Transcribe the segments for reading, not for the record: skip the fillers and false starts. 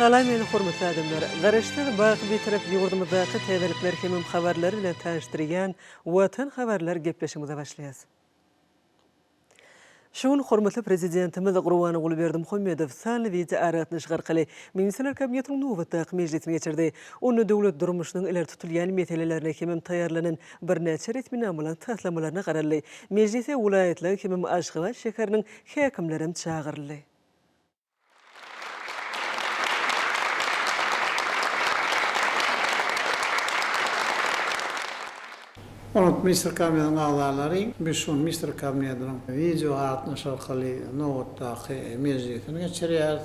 Salam meni hormatly adamlar. Garaşdan baky bitirip ýurdumyzdaky täzelikler hemem habarlary bilen tanışdyrýan Watan habarlar gepleşigimize başlaýas. Şuň hormatly prezidentimiz Gurban Gulberdimuhammedow sanly wizi aratnyş arkaly Ministrler Kabinetiniň nowatdaky mejlisine geçirdi. Onu döwlet durmuşynyň ileri tutulýan meselelerine hemem taýýarlanan bir näçe resmi namalar taslamalaryna garaly. Mejlise vilayetler hemem Aşgabat şäheriniň häkimlerini çağırly. Onu Mr. Kabinetinin ağlarları, biz Mr. Kabinetinin video aratnyş arkaly nowatdaky mejlisine geçirýär.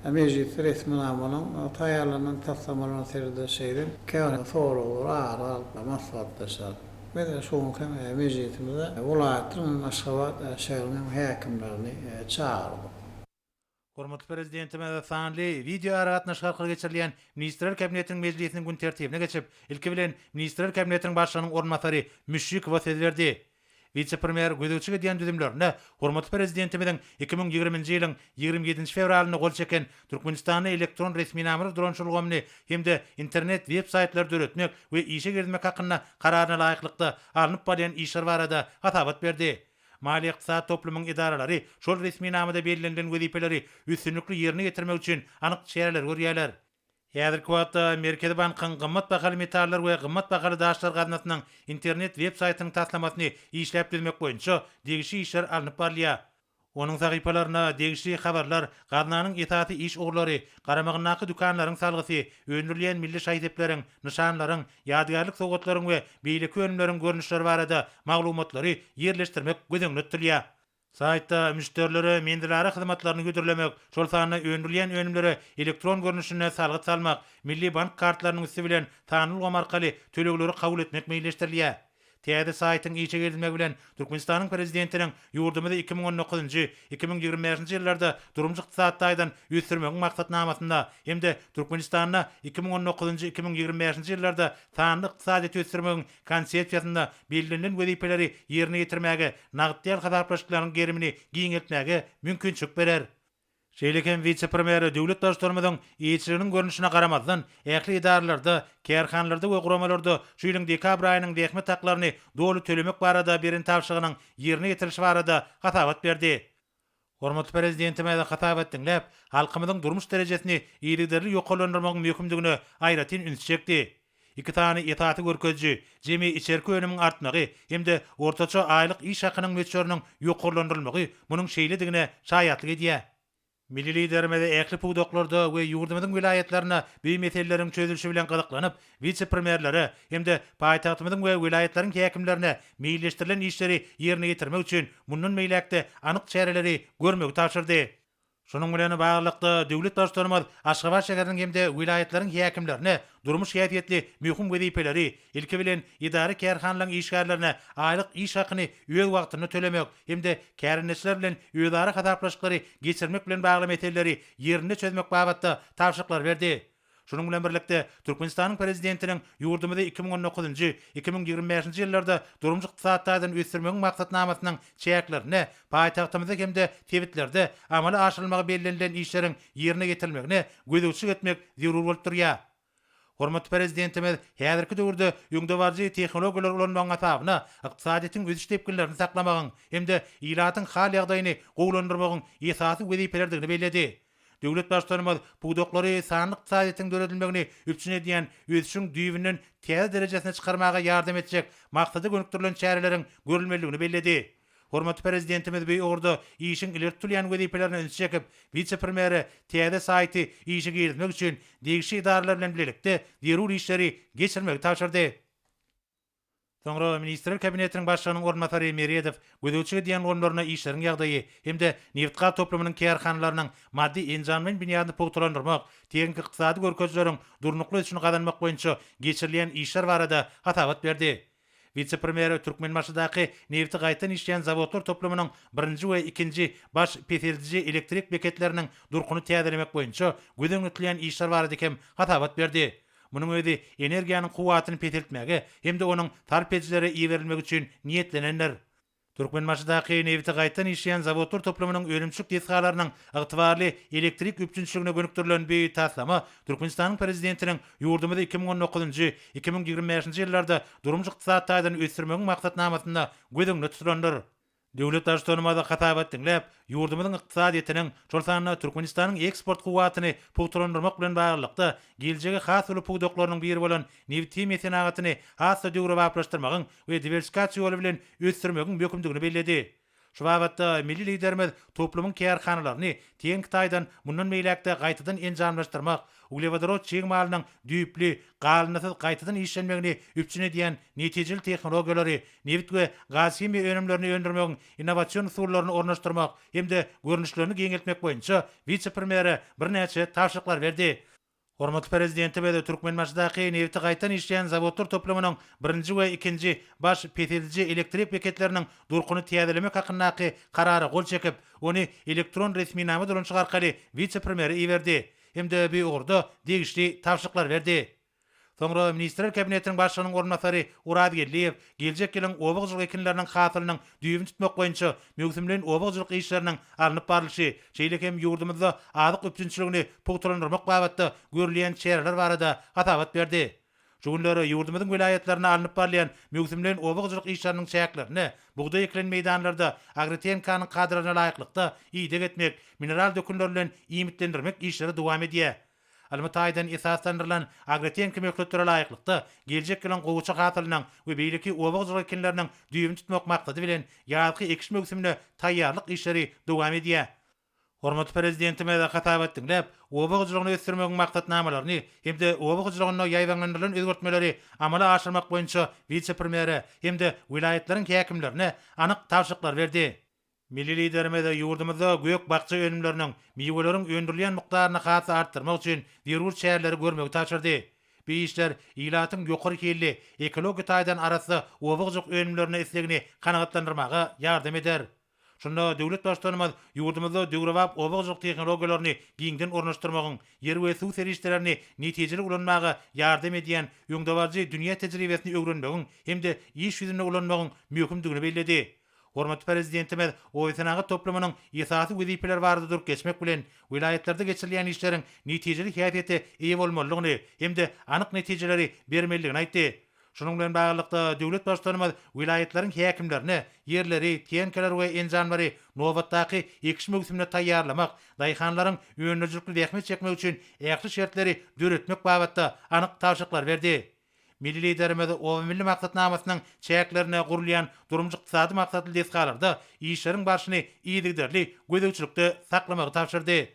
Meclis resmi namanyň taýýarlanan taslamalaryna teride şeýden käwne soralar, aral, maslahatlaşar. Mene şoňky mejlisimizde vilayatyň Aşgabat şäheriniň häkimlerini çağırdy. Hormatly prezidentimiz sanly video aratnyş arkaly geçirilýän Ministrler Kabinetiniň mejlisiniň gün tertibine geçip, ilki bilen Ministrler Kabinetiniň başlygynyň ornmasary Müşrikova söz berdi. Vice-premier gödөгçi diýen düzümlerine hormatly prezidentimiziň 2020-nji ýylyň 27 fevralyny gol çeken Türkmenistanyň elektron resmi namary dronçulugyny hemde internet web saytlar döretmek we işe girmek hakyna kararyna laýyklykda alınıp barýan işler barada atabat berdi. Mali iqtisad toplumyň idaralary şol resmi namada belirlenen wezipeleri üstünlikli ýerine getirmek üçin anyk şeýerler görýärler. Häzirki wagtda Merkezi Bankyň gymmat bahaly metallar we gymmat bahaly daşlar gatnaşynyň internet web saytynyň taslamasyny işläp bilmek boýunça degişi işler alınıp barýar. Onuň sahypalaryna degişi habarlar, gatnanyň etaty iş oglary, garamagynaky dükanlaryň salgysy, öndürilýän milli şaýdepleriň, nişanlaryň, ýadgarlyk sowgatlaryň we beýleki önümleriň görnüşleri barada maglumatlary ýerleşdirmek gözeňde tutilýar. Saytda müşterilere mendilari hyzmatlaryny götürlemek, şol sany öndürilýän önümlere elektron görnüşine salgyt salmak, milli bank kartlarynyň üstü bilen tanylgam arkaly tölegleri kabul etmek meýilleşdirilýär. Täze saytyň işe girilmegi bilen Türkmenistanyň prezidentiniň ýurdumyzda 2019-njy 2025-nji ýyllarda durumjy ykdysaty aýdan üýtürmegiň maksatnamasynda hemde Türkmenistanyna 2019-njy 2025-nji ýyllarda sanly ykdysady üýtürmegiň konsepsiýasynda belirlenen wezipeleri ýerine getirmäge, nagdýal hasaplaşyklaryň gerimini giňeltmäge mümkinçilik berer. Şeýlekem vice-premier döwlet başlarymyzyň ýetiriniň görnüşine garamazdan ähli idaralarda, kärhanlarda we guramalarda şu ýylyň dekabr aýynyň dehmet haklaryny dolu tölemek barada berin tapşygynyň ýerine getirişi barada hatabat berdi. Hormatly prezidentimiz hatabat dinläp, halkymyzyň durmuş derejesini ýygyderli ýokalandyrmagyň mümkindigine aýratyn üns çekdi. Iki tane etaty görkezji, jemi içerki önümüň artmagy hemde ortaça aýlyk iş hakynyň meçörüniň ýokalandyrylmagy munyň şeýledigine şaýatlyk edýär. Milli liderimiz ähli pugdoklarda we ýurdumyzyň wilayetlerine bu meseleleriň çözülüşi bilen gyzyklanyp, vice-premierlere hemde paýtagtymyzyň we wilayetleriň häkimlerine meýilleşdirilen işleri ýerine getirmek üçin mundan meýlekde anyk çäreleri görmegi tapşyrdy. Şonuň bilen baglykda döwlet başlarymyz Aşgabat şäheriniň hemde wilayetleriň häkimlerine durmuş häsiýetli mühim wezipeleri, ilki bilen idari kärhanlaryň işgärlerine aýlyk iş hakyny öz wagtyny tölemek hemde kärinçiler bilen özara hasaplaşyklary geçirmek bilen bagly meseleleri ýerine çözmek babatda tapşyryklar berdi. Şonuň bilen birlikde Türkmenistanyň prezidentiniň ýurdumyzda 2019-njy 2025-nji ýyllarda durumjy ykdysatydan ösdürmegiň maksatnamasynyň çäklerini paýtagtymyzda hemde tebitlerde amala aşyrylmagy belirlenen işleriň ýerine getirilmegine gödөгçi etmek zerur bolup durýar. Hormatly prezidentimiz häzirki döwürde ýöňde barjy tehnologiýalar ulanmagyň asabyna ykdysadyň öz işlepkinlerini saklamagyň hemde ýylatyň hal ýagdaýyny gowlandyrmagyň esasy wezipelerdigini bellädi. Döwlet başlarymyz pugdoklary sanlyk ykdysadyň döredilmegini üpçün edýän özüň düýbünden täze derejesine çykarmaga ýardam etjek maksady gönükdirilen çäreleriň görülmeligini bellädi. Hormatly prezidentimiz bu orada işin ileri tutulýan wezipelerini öňe çekip, vice-premieri täze saýty işe girizmek üçin degişi idaralar bilen birlikde zerur işleri geçirmegi tapşyrdy. Soňra Ministrler Kabinetiniň başlygynyň ornmasary Meredow gödөгçi diýen gorumlaryna işleriň ýagdaýy hemde neftgat toplumynyň kärhanalarynyň maddi enjamyny binýasyny pogtalandyrmak, teňki ykdysady görkezleriň durnukly üçin gadanmak boýunça geçirilýän işler barada hatabat berdi. Vice-premier Türkmenmaşydaky nefti gaýtan işleýän zawodlar toplumynyň 1-nji we 2-nji baş peseldici elektrik beketläriniň durkuny täzelemek boýunça gözeňde tutilýän işler barada hem hatabat berdi. Munyň özi energiýanyň kuwatyny peteltmäge hemde onuň tarp edijilere iýerilmegi üçin niýetlenenler. Türkmenbaşydaky Neviti gaýtan işleyen zawodlar toplamynyň ölümçük desgalarynyň ygtybarly elektrik üpçünçiligine gönükdirilen beýi taslama Türkmenistanyň prezidentiniň ýurdumyzda 2019-2025 ýyllarda durumjy ykdysadyň ösürmegiň maksatnamasynda gödüňde tutulandyr. Döwlet başçylygynda hatabat dinläp, ýurdumyzyň ykdysadyetiniň şolsanyna Türkmenistanyň eksport kuwatyny puturandyrmak bilen baglykda geljegi has uly pugdoklarynyň biri bolan Neviti mesenagatyny hassa döwre baplaşdyrmagyň we diversifikasiýa ýoly bilen ösdürmegiň möhümdigini bellädi. Şu wagtda milli liderimiz toplumyň kärhanalaryny teň Kitaýdan mundan meýlekde gaýtadan enjamlaşdyrmak, uglewodorod çeň malynyň düýpli, galnysyz gaýtadan işlenmegini üpçüne diýen netijeli tehnologiýalary, neft we gaz himiýa önümlerini öndürmegiň innovasiýon usullaryny ornaşdyrmak hemde görnüşlerini geňeltmek boýunça vice-premieri birnäçe taşyklar berdi. Hormatly prezidenti we Türkmenbaşydaky Neviti gaýtan işleyen zawodlar toplamynyň 1-nji we 2-nji baş petilji elektrik beketleriniň durkuny täzelemek hakyndaky karary gol çekip, ony elektron resminama durunçy arkaly vice-premieri iýerdi. Hemde bu ugurda degişli taşyklar berdi. Soňra Ministrler Kabinetiniň başlygynyň ornatary Urad Gelliýew geljek ýylyň obagçylyk ekinleriniň hasylynyň düýbini tutmak boýunça möhümlen obagçylyk işleriniň alınıp barlyşy, şeýle hem ýurdumyzda azyk üpçünçiligini puturandyrmak babatda görülen çäreler barada hatabat berdi. Şu günleri ýurdumyzyň vilayetlerine alınıp barlayan möhümlen obagçylyk işleriniň çäklerini buğday eklen meýdanlarda agrotehnikanyň kadrana laýyklykda ýygyk etmek, mineral dökünler bilen iýmitlendirmek işleri dowam edýär. Almataýdan esaslandyrılan agrotehnika möhümletlere laýyklykda geljek ýylyň gowuçy hasylynyň we beýleki obagçylyk ekinleriniň düýbini tutmak maksady bilen ýazgy ekiş mövsümine taýýarlyk işleri dowam edýär. Hormatly prezidentime de hatabat dinläp, obagçylygyny ösdürmegiň maksatnamalaryny hemde obagçylygyna ýaýdanlandyrylan özgertmeleri amala aşyrmak boýunça vice-premieri hemde vilayetleriň häkimlerine anyk tawşyklar berdi. Milli liderimiz ýurdumyzda gök bakça önümleriniň miweleriň öndürilen mukdaryny hasy artdyrmak üçin derwür çäreleri görmegi taşyrdy. Bu işler ilatyň ýokary kelli ekologik taýdan arasy obagçylyk önümlerini islegini kanagatlandyrmaga ýardam eder. Şunda döwlet başçylygymyz ýurdumyzda döwrebap obagçylyk tehnologiýalaryny giňden ornaşdyrmagyň, yer we suw serişlerini netijeli ulanmaga ýardam edýän ýöňdebarjy dünýä tejribesini öwrenmegiň hemde iş ýüzüne ulanmagyň möhümdigini bellädi. Hormatly prezidentimiz oýsanagy toplamynyň esasy wezipeler bardydyr geçmek bilen vilayetlerde geçirilýän işleriň netijeli häsiýeti eýe bolmalygyny hemde anyk netijeleri bermeligini aýtdy. Şunun bilen baglykda döwlet başçylygymyz vilayetleriň häkimlerini, yerleri, teňkeler we enjamlary nobatdaky ekiş mövsümine taýýarlamak, daýhanlaryň öňüňçilikli wähmet çekmek üçin ägli şertleri döretmek babatda anyk tawşyklar berdi. Milli liderimiz o milli maksatnamasynyň çäklerine gurulýan durumjy ykdysady maksatly desgalarda işleriň başyny iýdigderli gödäwçilikde saklamagy tapşyrdy.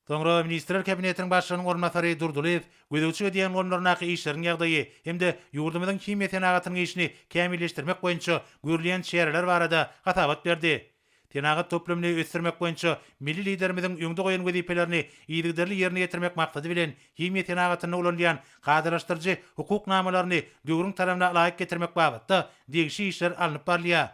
Soňra Ministrler Kabinetiniň başlygynyň ornatary Durduliýew gödäwçi edýän gorunlarynaky işleriň ýagdaýy hemde ýurdumyzyň himiýa senagatynyň işini kämilleşdirmek boýunça görülen çäreler barada hatabat berdi. Tenagat toplamyny ösdürmek boýunça milli liderimiziň öňde goýan wezipelerini iýdigderli ýerine ýetirmek maksady bilen himiýa tenagatyny ulanýan gadyraşdyrjy hukuknamalaryny döwrüň tarapyna laýyk getirmek babatda degişi işler alınıp barlýar.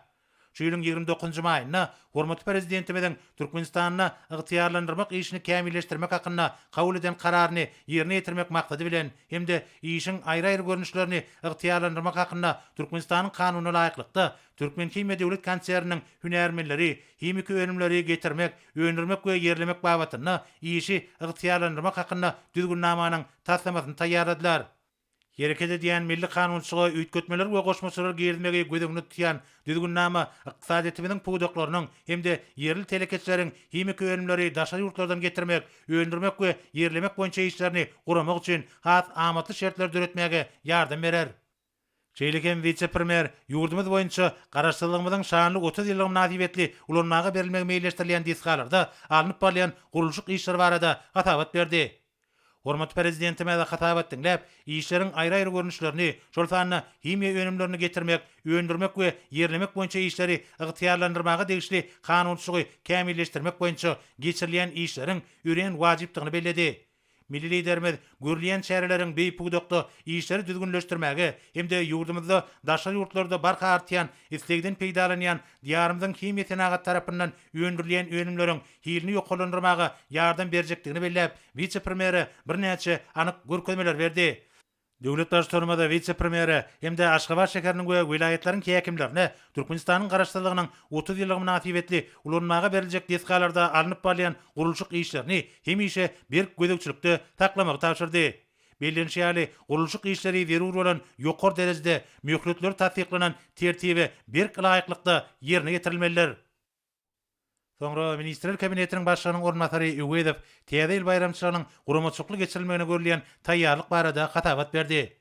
Şu ýylyň 29-njy maýynda hormatly prezidentimiziň Türkmenistanyna ygtyýarlandyrmak işini kämilleşdirmek hakynda kabul eden kararyny ýerine ýetirmek maksady bilen hemde işiň aýry-aýry görnüşlerini ygtyýarlandyrmak hakynda Türkmenistanyň kanunyna laýyklykda Türkmen Himiýa Döwlet Konserniniň hünärmenleri, himiki önümleri getirmek, öndürmek we ýerlemek babatyna işi ygtyýarlandyrmak hakynda düzgünnamanyň taslamasyny taýýarladylar. Hereket edýän milli kanunçyga üýtgetmeler we goşmaçylar girilmegi gödüňde tutýan düzgünnama ykdysadyetimiziň pugdaklarynyň hemde yerli teleketleriň himiki önümleri daşary ýurtlardan getirmek, öndürmek we ýerlemek boýunça işlerini guramak üçin has amatly şertler döretmäge ýardam berer. Şeýlekem vice-premier ýurdumyz boýunça garaşdyrylmyň şanly 30 ýyllyk nasibetli ulanmaga berilmegi meýilleşdirilen desgalarda alınıp barlayan gurulşyk işler barada hatabat berdi. Hormatly prezidentime de hatabat dinläp, işleriň aýry-aýry görnüşlerini, şol sanyna himiýa önümlerini getirmek, öndürmek we ýerlemek boýunça işleri ygtyýarlandyrmaga degişli kanunçylygy kämilleşdirmek boýunça geçirilýän işleriň ören wajypdygyny belledi. Milli liderimiz görülen çäreleriň beýpugdakda işleri düzgünleşdirmäge hemde ýurdumyzda daşary ýurtlarda barka artýan islegden peýdalanýan diýarymyzyň himiýa senagat tarapyndan öndürilen önümleriň hilini ýoklandyrmaga ýardam berjekdigini belläp, vice-premieri birnäçe anyk görkezmeler berdi. Döwlet başçylygynda vice-premieri hemde Aşgabat şäheriniň we vilayetlaryň häkimlerine Türkmenistanyň garaşdyrlygynyň 30 ýyllyk münasibetli ulanmaga beriljek desgalarda alınıp barlayan gurulşyk işlerini hemişe bir gödekçilikde taklamagy tapşyrdy. Bellenşýäli gurulşyk işleri zerur bolan ýokary derejede möhletler tatbiklanan tertibi bir laýyklykda ýerine getirilmeliler. Soňra Ministrler Kabinetiniň başlygynyň ornatary Üwedow Täze ýyl bayramçylygynyň guramaçykly geçirilmegine görülýän taýýarlyk barada hatabat berdi.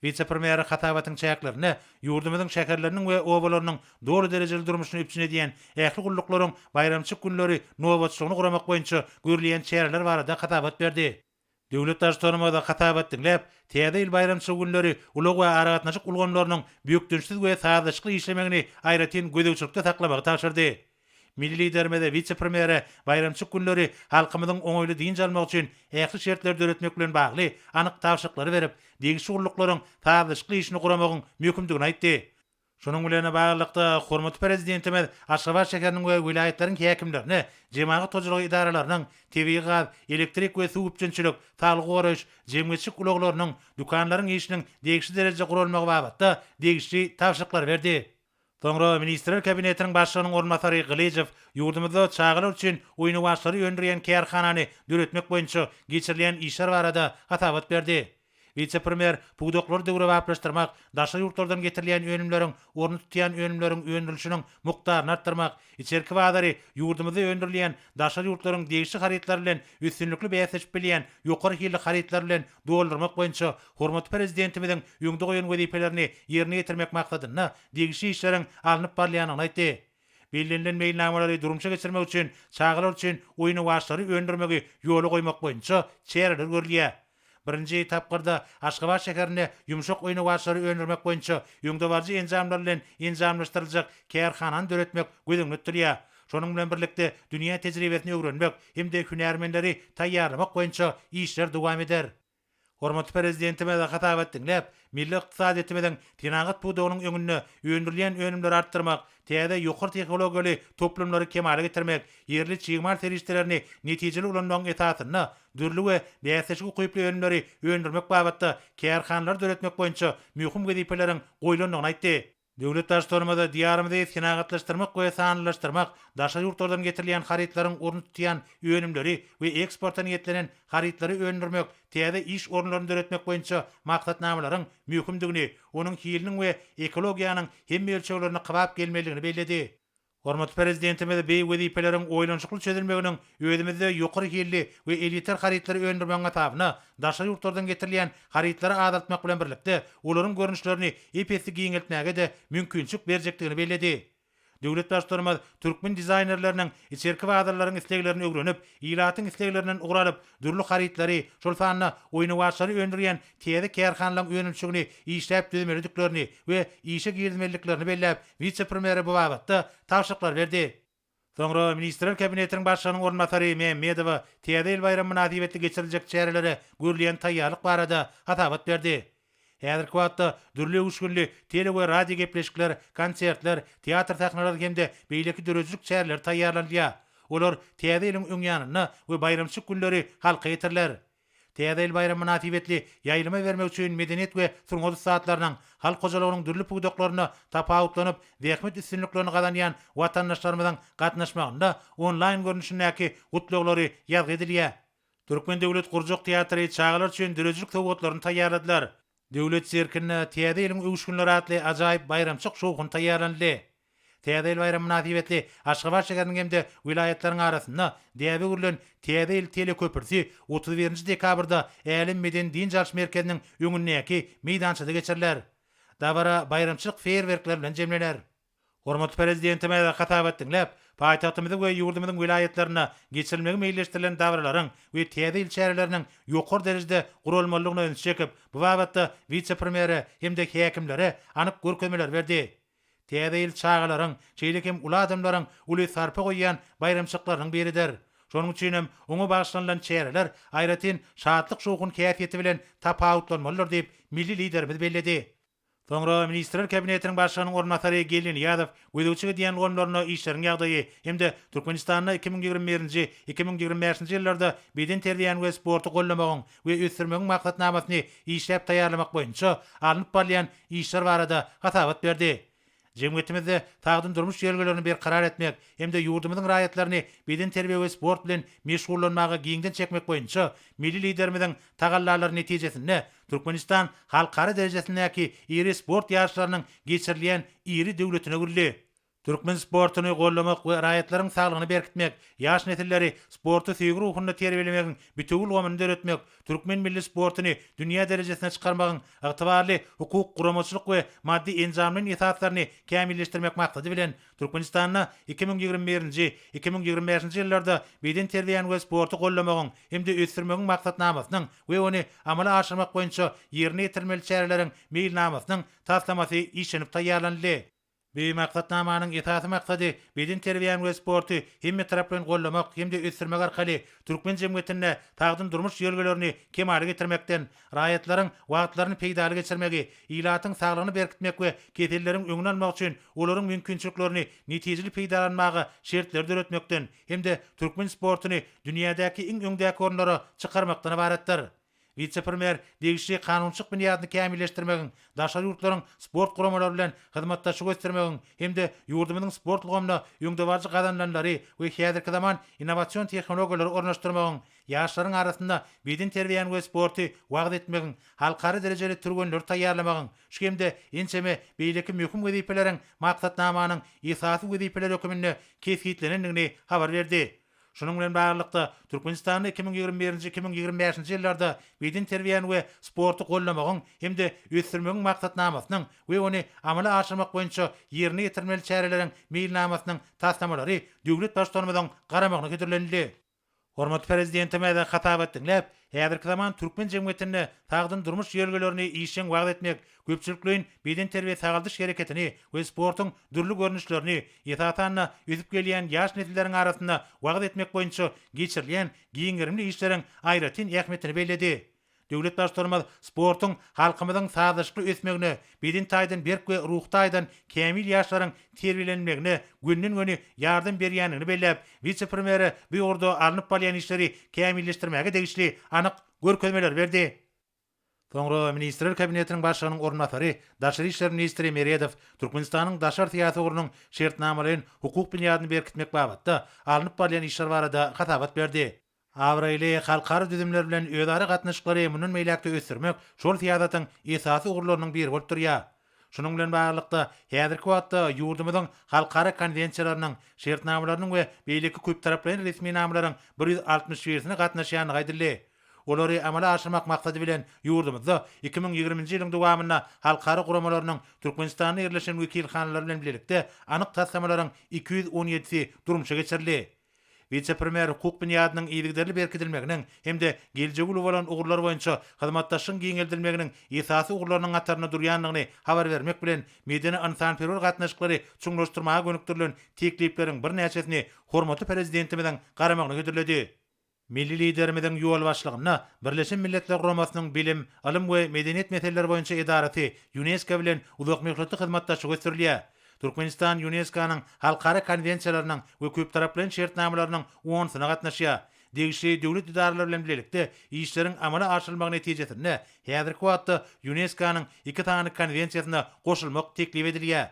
Vice-premier hatabatyň çäklerini ýurdumyzyň şäherleriniň we obalarynyň dogry derejeli durmuşyny üpçün edýän ähli gullaklaryň bayramçyk günleri nowaçlygyny guramak boýunça görülýän çäreler barada hatabat berdi. Döwlet başçylygynda hatabat dinläp, Täze ýyl bayramçylyk günleri ulug we aragatnaşyk ulgamlarynyň büýükdünsiz we sadaşykly işlemegini aýratyn gödekçilikde taklamagy tapşyrdy. Milli lidermede vice-premieri bayramçyk günleri halkymyzyň oňoýly diň almak üçin ähli şertler öğretmek bilen bagly anyk tawşyklary berip, degişi urluklaryň sadaşykly işini guramagyň mümkindigini aýtdy. Şonuň bilen baglykda hormatly prezidentimiz Aşgabat şäheriniň we vilayetleriň häkimlerini, jemaat tojulugy idaralarynyň, tebii gaz, elektrik we suw üçinçilik, talygy goraş, jemgyýetçilik ulaglarynyň, dukanlaryň işiniň degişi derejede gurulmagy babatda degişli tawşyklar berdi. Soňra Ministrler Kabinetiniň başlygynyň ornatary Gylyjew ýurdumyzda çağılar üçin oýnawaçlary ýöndürýän kärhanany döretmek boýunça geçirilýän işler barada hatabat berdi. Vice-premier puwdoklary döwre waplaşdyrmak, daşa ýurtlardan getirilýän önümleriň, orny tutýan önümleriň öndürilişiniň mukdaryny artdyrmak, içerki wagary ýurdumyzda öndürilýän daşa ýurtlaryň degişli harytlary bilen üstünlikli bäsleşip bilýän ýokary hilli harytlary bilen doldurmak boýunça hormatly prezidentimiziň öňde goýan wezipelerini ýerine ýetirmek maksadyna degişli işleriň alınıp barlýanyny aýtdy. Bellenlen meýilnamalary durumça geçirmek üçin, çağılar üçin oýnawaçlary öndürmegi ýoly goýmak boýunça çäreler görülýär. Birinji tapgyrda Aşgabat şäherine ýumşak oýnawaçlary öndürmek boýunça ýöňde barjy enjamlar bilen enjamlaşdyryljak kärhanany döretmek gödüňletdirýär. Şonuň bilen birlikde dünýä tejribesini öwrenmek hemde hünärmenleri taýýarlamak boýunça işler dowam eder. Hormatly prezidentime hatabat dinläp, milli ykdysadyetimiziň tenagat puwdogynyň öňünde öndürilýän önümleri artdyrmak, täze ýokary tehnologiýaly toplumlary kemale getirmek, ýerli çygymal serişlerini netijeli ulanmagyň esasyna dürli we bäsleşik goýuply önümleri öndürmek babatda kärhanlar döretmek boýunça mühim wezipeleriň goýulandygyny aýtdy. Döwlet başçylygynda diýarymyzda tenagatlaşdyrmak we sanlaşdyrmak, daşa ýurtlardan getirilýän harytlaryň orny tutýan önümleri we eksportdan ýetlenen harytlary öndürmek, täze iş orunlaryny döretmek boýunça maksatnamalaryň mühimdigini, onuň hiliniň we ekologiýanyň hemme ölçeklerini kabap gelmeligini bellädi. Hormatly prezidentimiz beý wezipeleriň oýlanşykly çözülmeginiň özümizde ýokary hilli we elitar harytlary öndürmek atabyna daşa ýurtlardan getirilýän harytlary azaltmak bilen birlikde olaryň görnüşlerini epesli giňeltmäge de mümkinçilik berjekdigini bellädi. Döwlet başçylygymyz türkmen dizaýnerleriniň içerki wagtlaryň isleglerini öwrenip, ilatyň isleglerinden uguralyp, dürli harytlary, şol sanyna oýnawaçlary öndürýän täze kärhanlaryň önümçigini işläp düzmelediklerini we işe girdimeliklerini belläp, vice-premier bu wagtda tawşyklar berdi. Soňra Ministrler Kabinetiniň başlygynyň ornatary Mehmedow Täze ýyl bayram münasibetli geçiriljek çärelere görülýän taýýarlyk barada hatabat berdi. Häzirki wagtda dürli uşgünli tele we radio gepleşikler, konsertler, teatr sahnalary hemde beýleki dörejlik çäreler taýýarlanýar. Olar Täze ýylyň öňýanyna we bayramçyk günleri halka ýetirler. Täze ýyl bayram münasibetli ýaýlyma bermek üçin medeniýet we surňazy saatlarynyň halk hojalygynyň dürli puwdoklaryny tapawutlanyp, zähmet üstünliklerini gazanýan watandaşlarymyzyň gatnaşmagynda onlaýn görnüşindäki gutluklary ýazgy edilýär. Türkmen Döwlet Gurjak teatry çağılar üçin dörejlik sowgatlaryny taýýarladylar. Döwlet serkinne Täze ýylyň öwüşgünleri atly ajaýyp bayramçyk şowgun taýýarlandy. Täze ýyl bayram münasibetli Aşgabat şäheriniň hemde wilayatlariň arasynda däwe gürlen Täze ýyl teleköprüsi 31 dekabrda Älim Meden Din Jalş merkeziniň öňündäki meýdançyda geçiriler. Dabara bayramçyk feýerwerkler bilen jemlener. Hormatly prezidentime hatabat dinläp, paýtagtymyzy we ýurdumyzyň wilayatlaryna geçirilmegi meýilleşdirilen davralaryň we Täze ýyl çäreläriniň ýokary derejede gurulmalygyny öňe çekip, bu wagtda vice-premieri hemde häkimlere anyk görkezmeler berdi. Täze ýyl çağılaryň, çeýlekem ula adamlaryň uly sarpa goýýan bayramçyklarynyň biridir. Şonuň üçin hem oňa bagşlanan çäreler aýratyn şadlyk şowgun käýfiýeti bilen tapawutlanmalylar diýip milli liderimiz belledi. Soňra Ministrler Kabinetiniň başlygynyň ornatary Gelin Ýadow gözüçige diýen gonlaryna işleriň ýagdaýy hemde Türkmenistanda 2021-nji 2025-nji ýyllarda beden terbiýany we sporty gollamagyň we ösürmegiň maksatnamasyny işläp taýýarlamak boýunça alınıp barýan işler barada hatabat berdi. Jemgyýetimizde tagdyn durmuş ýerlerini bir karar etmek hemde ýurdumyzyň raýatlaryny beden terbiýe we sport bilen meşgullanmagy giňden çekmek boýunça milli liderimiziň tagallalary netijesinde Türkmenistan halkara derejesindäki iri sport ýarşlarynyň geçirilýän iri döwletine girildi. Türkmen sportuny gollamak we raýatlaryň saglygyny berkitmek, ýaş nesilleri sportu süýgü ruhuny terbiýelemegiň bütügül gomyny öğretmek, türkmen milli sportuny dünýä derejesine çykarmagyň ygtybarly hukuk guramaçylyk we maddi enzamlyň esaslaryny kämilleşdirmek maksady bilen Türkmenistanyň 2021-nji 2025-nji ýyllarda beden terbiýany we sportu gollamagyň hemde ösürmegiň maksatnamasynyň we ony amala aşyrmak boýunça ýerine ýetirmeli çäreleriň meýilnamasynyň taslamasy işlenip taýýarlandy. Bir maksatnamanyň esasy maksady beden terbiýany we sporty hemme tarapdan gollamak hemde ösürmek arkaly türkmen jemgyýetine tagdyn durmuş ýerlerini kemale getirmekden, raýatlaryň wagtlaryny peýdaly geçirmegi, ilatyň saglygyny berkitmek we ketellerin öňüni almak üçin olaryň mümkinçiliklerini netijeli peýdalanmagy şertler döretmekden hemde türkmen sportuny dünýädäki iň öňdäki ornlara çykarmakdan ibaretdir. Vice-premier degişli kanunçyk bünýadyny kämilleşdirmegiň, daşary ýurtlaryň sport guramalary bilen hyzmatdaşlyk göstermegiň hemde ýurdumyzyň sport lugamy öňde barjy gadanlanlary we häzirki zaman innowasion tehnologiýalary ornaşdyrmagyň, ýaşlaryň arasynda beden terbiýany we sporty wagt etmegiň, halkara derejeli türgenler taýýarlamagyň, şu hemde ençeme beýleki möhüm wezipeleriň maksatnamanyň esasy wezipeler höküminde kesgitlenendigini habar berdi. Şunun bilen baglanykda Türkmenistanyň 2021-2025-nji ýyllarda beden terbiýany we sporty gollamagyň hemde ösürmegiň maksatnamasynyň we ony amala aşyrmak boýunça ýerine ýetirmeli çäreleriň meýilnamasynyň taslamalary döwlet başlanmadan garamagyna götürilendi. Hormatly prezidentime de hatabat dinläp, häzirki zaman türkmen jemgyýetine tagdyn durmuş ýerlerini işin wagt etmek, köpçülikliň beden terbiýe sagaldyş hereketini we sportyň dürli görnüşlerini ýetatanna üzüp gelýän ýaş nesilleriň arasynda wagt etmek boýunça geçirilýän giňerimli işleriň aýratyn ähmetini bellädi. Döwlet başlarymyz sportyň halkymyzyň sazyşly ösmegine, beden taýdan berk we ruh taýdan kämil ýaşlaryň terbiýelenmegine günden-güni ýardym berýänini belläp, vice-premier bu ýurda alınıp barýan işleri kämilleşdirmäge degişli anyk görkezmeler berdi. Soňra Ministrler Kabinetiniň başlygynyň ornatary, Daşary işler ministri Meredow Türkmenistanyň daşar tiýatrogynyň şertnamalaryň hukuk bünýadyny berkitmek babatda alınıp barýan işler barada hatabat berdi. Awraýly halkara düzümler bilen özara gatnaşyklary munun meýlekde ösürmek şol tiýadatyň esasy ugurlarynyň biri bolup durýar. Şunun bilen baglykda häzirki wagtda ýurdumyzyň halkara konvensiýalarynyň, şertnamalarynyň we beýleki köp taraply resmi namalaryň 167-sine gatnaşýanyny gaýdyldy. Olary amala aşyrmak maksady bilen ýurdumyzda 2020-nji ýylyň dowamynda halkara guramalarynyň Türkmenistanda ýerleşen wekilhanalary bilen birlikde anyk taslamalaryň 217-si durmuşa geçirildi. Vice-premier hukuk bünýadynyň ýygyderli berkidilmeginiň hemde geljegi bolan ugurlar boýunça hyzmatdaşlygyň giňeldilmeginiň esasy ugurlarynyň ataryna durýanlygyny habar bermek bilen medeni ansanperwer gatnaşyklary çuňlaşdyrmaga gönükdirilen teklipleriň bir näçesini hormatly prezidentimiziň garamagyna götürildi. Milli liderimiziň ýol başlygyna Birleşen Milletler Guramasynyň bilim, alym we medeniýet meseleleri boýunça edarasy UNESCO bilen uzak meňzilli hyzmatdaşlyk gösterilýär. Türkmenistan UNESCO'nun halkara konvensiýalarynyň we köp taraply şertnamalarynyň 10-syna gatnaşýar. Degişli döwlet idaralary bilen birlikde işleriň amala aşyrylmagy netijesinde häzirki wagtda UNESCO'nun 2 tany konvensiýasyna goşulmak teklip edilýär.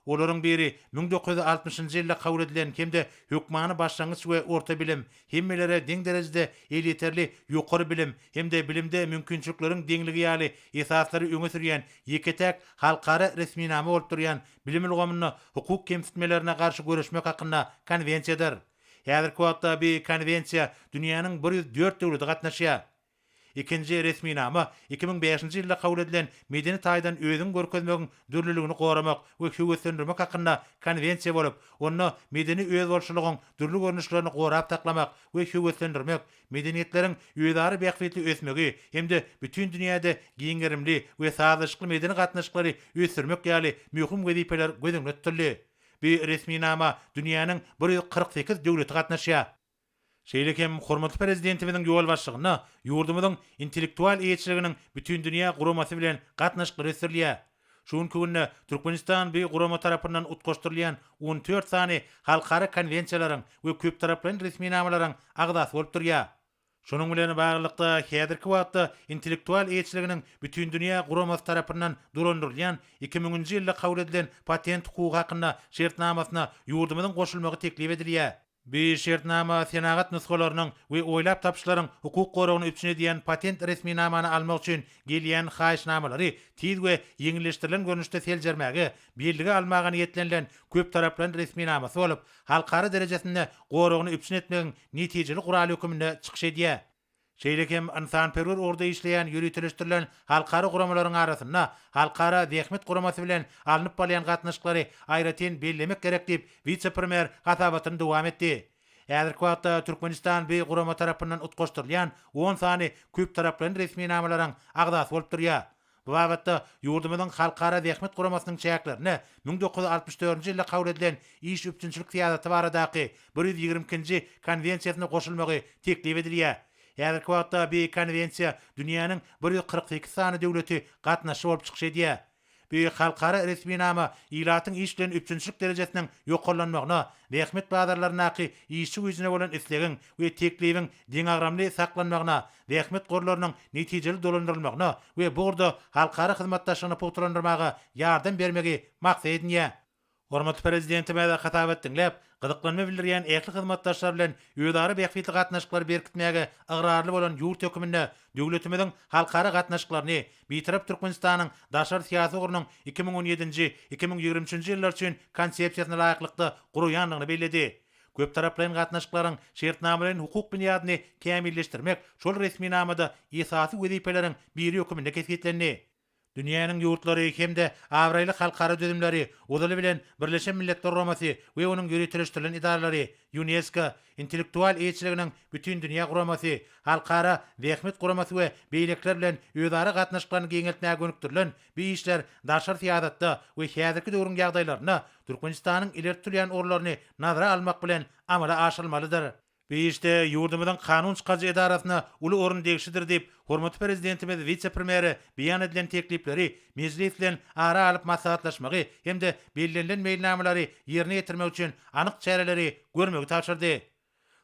Olaryň biri 1960-njy ýylda kabul edilen hemde hökmany başlangyç we orta bilim, hemmelere deň derejede eliterli ýokary bilim, hemde bilimde mümkinçilikleriň deňligi ýaly esaslary öňe sürýän ýeketek halkara resminame bolup durýan bilim ilgamyny hukuk kemsitmelerine garşy görüşmek hakynda konvensiýadyr. Häzirki wagtda bu konvensiýa dünýäniň 104 döwleti gatnaşýar. İkinci resminame 2005-nji ýylda kabul edilen medeni taýdan özüň görkezmegiň dürliligini goramak we höwetlendirmek hakynda konvensiýa bolup, onu medeni öz bolşulygyň dürli görnüşlerini gorap taklamak we höwetlendirmek, medeniýetleriň özara bähwetli ösmegi hemde bütün dünýäde giňerimli we sazyşly medeni gatnaşyklary ösürmek ýaly möhüm wezipeler gözüňde tutildi. Bu resminame dünýäniň 148 döwleti gatnaşýar. Şeýlekem hormatly prezidentimiziň ýol başlygyna ýurdumyzyň intellektual eýetçiliginiň bütün dünýä guramasy bilen gatnaşyklary ösürilýär. Şunkü günne Türkmenistan bir gurama tarapyndan utgoşdurulýan 14 sany halkara konwensiýalaryň we köp taraply resmi namalaryň agdasy bolup durýar. Şonuň bilen baglykda häzirki wagtda intellektual eýetçiliginiň bütün dünýä guramasy tarapyndan durandyrylýan 2000-nji ýylda kabul edilen patent hukuky hakynda şertnamasyna ýurdumyzyň goşulmagy teklip edilýär. Bir şertnama senagat nuskalarynyň we oýlap tapşylaryň hukuk goragyny üçin diýen patent resmi namany almak üçin gelýän haýyşnamalary tiz we ýeňilleşdirilen görnüşde seljermäge, birligi almagy niýetlenilen köp taraplan resmi namasy bolup, halkara derejesinde goragyny üçin etmegiň netijeli guraly höküminde çykyş edýär. Şeýlekem insanperwer orada işleýän ýürütülüşdirilen halkara guramalaryň arasynda halkara zähmet guramasy bilen alınıp bolýan gatnaşyklary aýratyn bellemek gerek diýip vice-premier gatabatyny dowam etdi. Häzirki wagtda Türkmenistan bir gurama tarapyndan utgoşdurulýan 10 sany köp taraply resmi namalaryň agdasy bolup durýar. Bu wagtda ýurdumyzyň halkara zähmet guramasynyň çäklerini 1964-nji ýylda kabul edilen iş üçinçilik syýasaty baradaky 122-nji konwensiýasyna goşulmagy teklip edilýär. Häzirki wagtda bir konwensiýa dünýäniň 148 sany döwleti gatnaşyp bolup çykyş edýär. Bir halkara resmi nama ilatyň iş bilen üçinçilik derejesiniň ýokarlanmagyna, zähmet bazarlarynaky işçi güýjüne bolan islegiň we teklibiň deňagramly saklanmagyna, zähmet gorlarynyň netijeli dolandyrylmagyna we burada halkara hyzmatdaşlygyny pogtalandyrmaga ýardam bermegi maksat edilýär. Hormatly prezidentime de hatabat dinläp, gyzyklanma bildirýän ähli hyzmatdaşlar bilen öýdary bähfitli gatnaşyklary berkitmäge agrarly bolan ýurt höküminde döwletimiziň halkara gatnaşyklaryny bitirip Türkmenistanyň daşar syýasy ugranyň 2017-nji 2023-nji ýyllar üçin konsepsiýasyna laýyklykda gurýanlygyny bellädi. Köp taraply gatnaşyklaryň şertnamalaryň hukuk büniýadyny kämilleşdirmek şol resmi namada esasy wezipeleriň biri höküminde kesgitlendi. Dünýäniň ýurtlary hemde awraýly halkara düzümleri, odaly bilen Birleşen Milletler Guramasy we onuň ýürütülüşdirilen idaralary, UNESCO, intellektual eýetçiliginiň bütün dünýä guramasy, halkara zähmet guramasy we beýlekler bilen öýdary gatnaşyklaryny geňeltmäge gönüktirilen bu işler daşar syýasatda we häzirki döwrüň ýagdaýlaryna Türkmenistanyň ilertilýän orlaryny nazara almak bilen amala aşylmalydyr. Bu işte ýurdumyzyň kanun çykaryjy edarasyna uly orun degişidir diýip hormatly prezidentimiz vice-premieri beýan edilen teklipleri meclis bilen ara alyp maslahatlaşmagy hemde bellenlen meýilnamalary ýerine ýetirmek üçin anyk çäreleri görmegi tapşyrdy.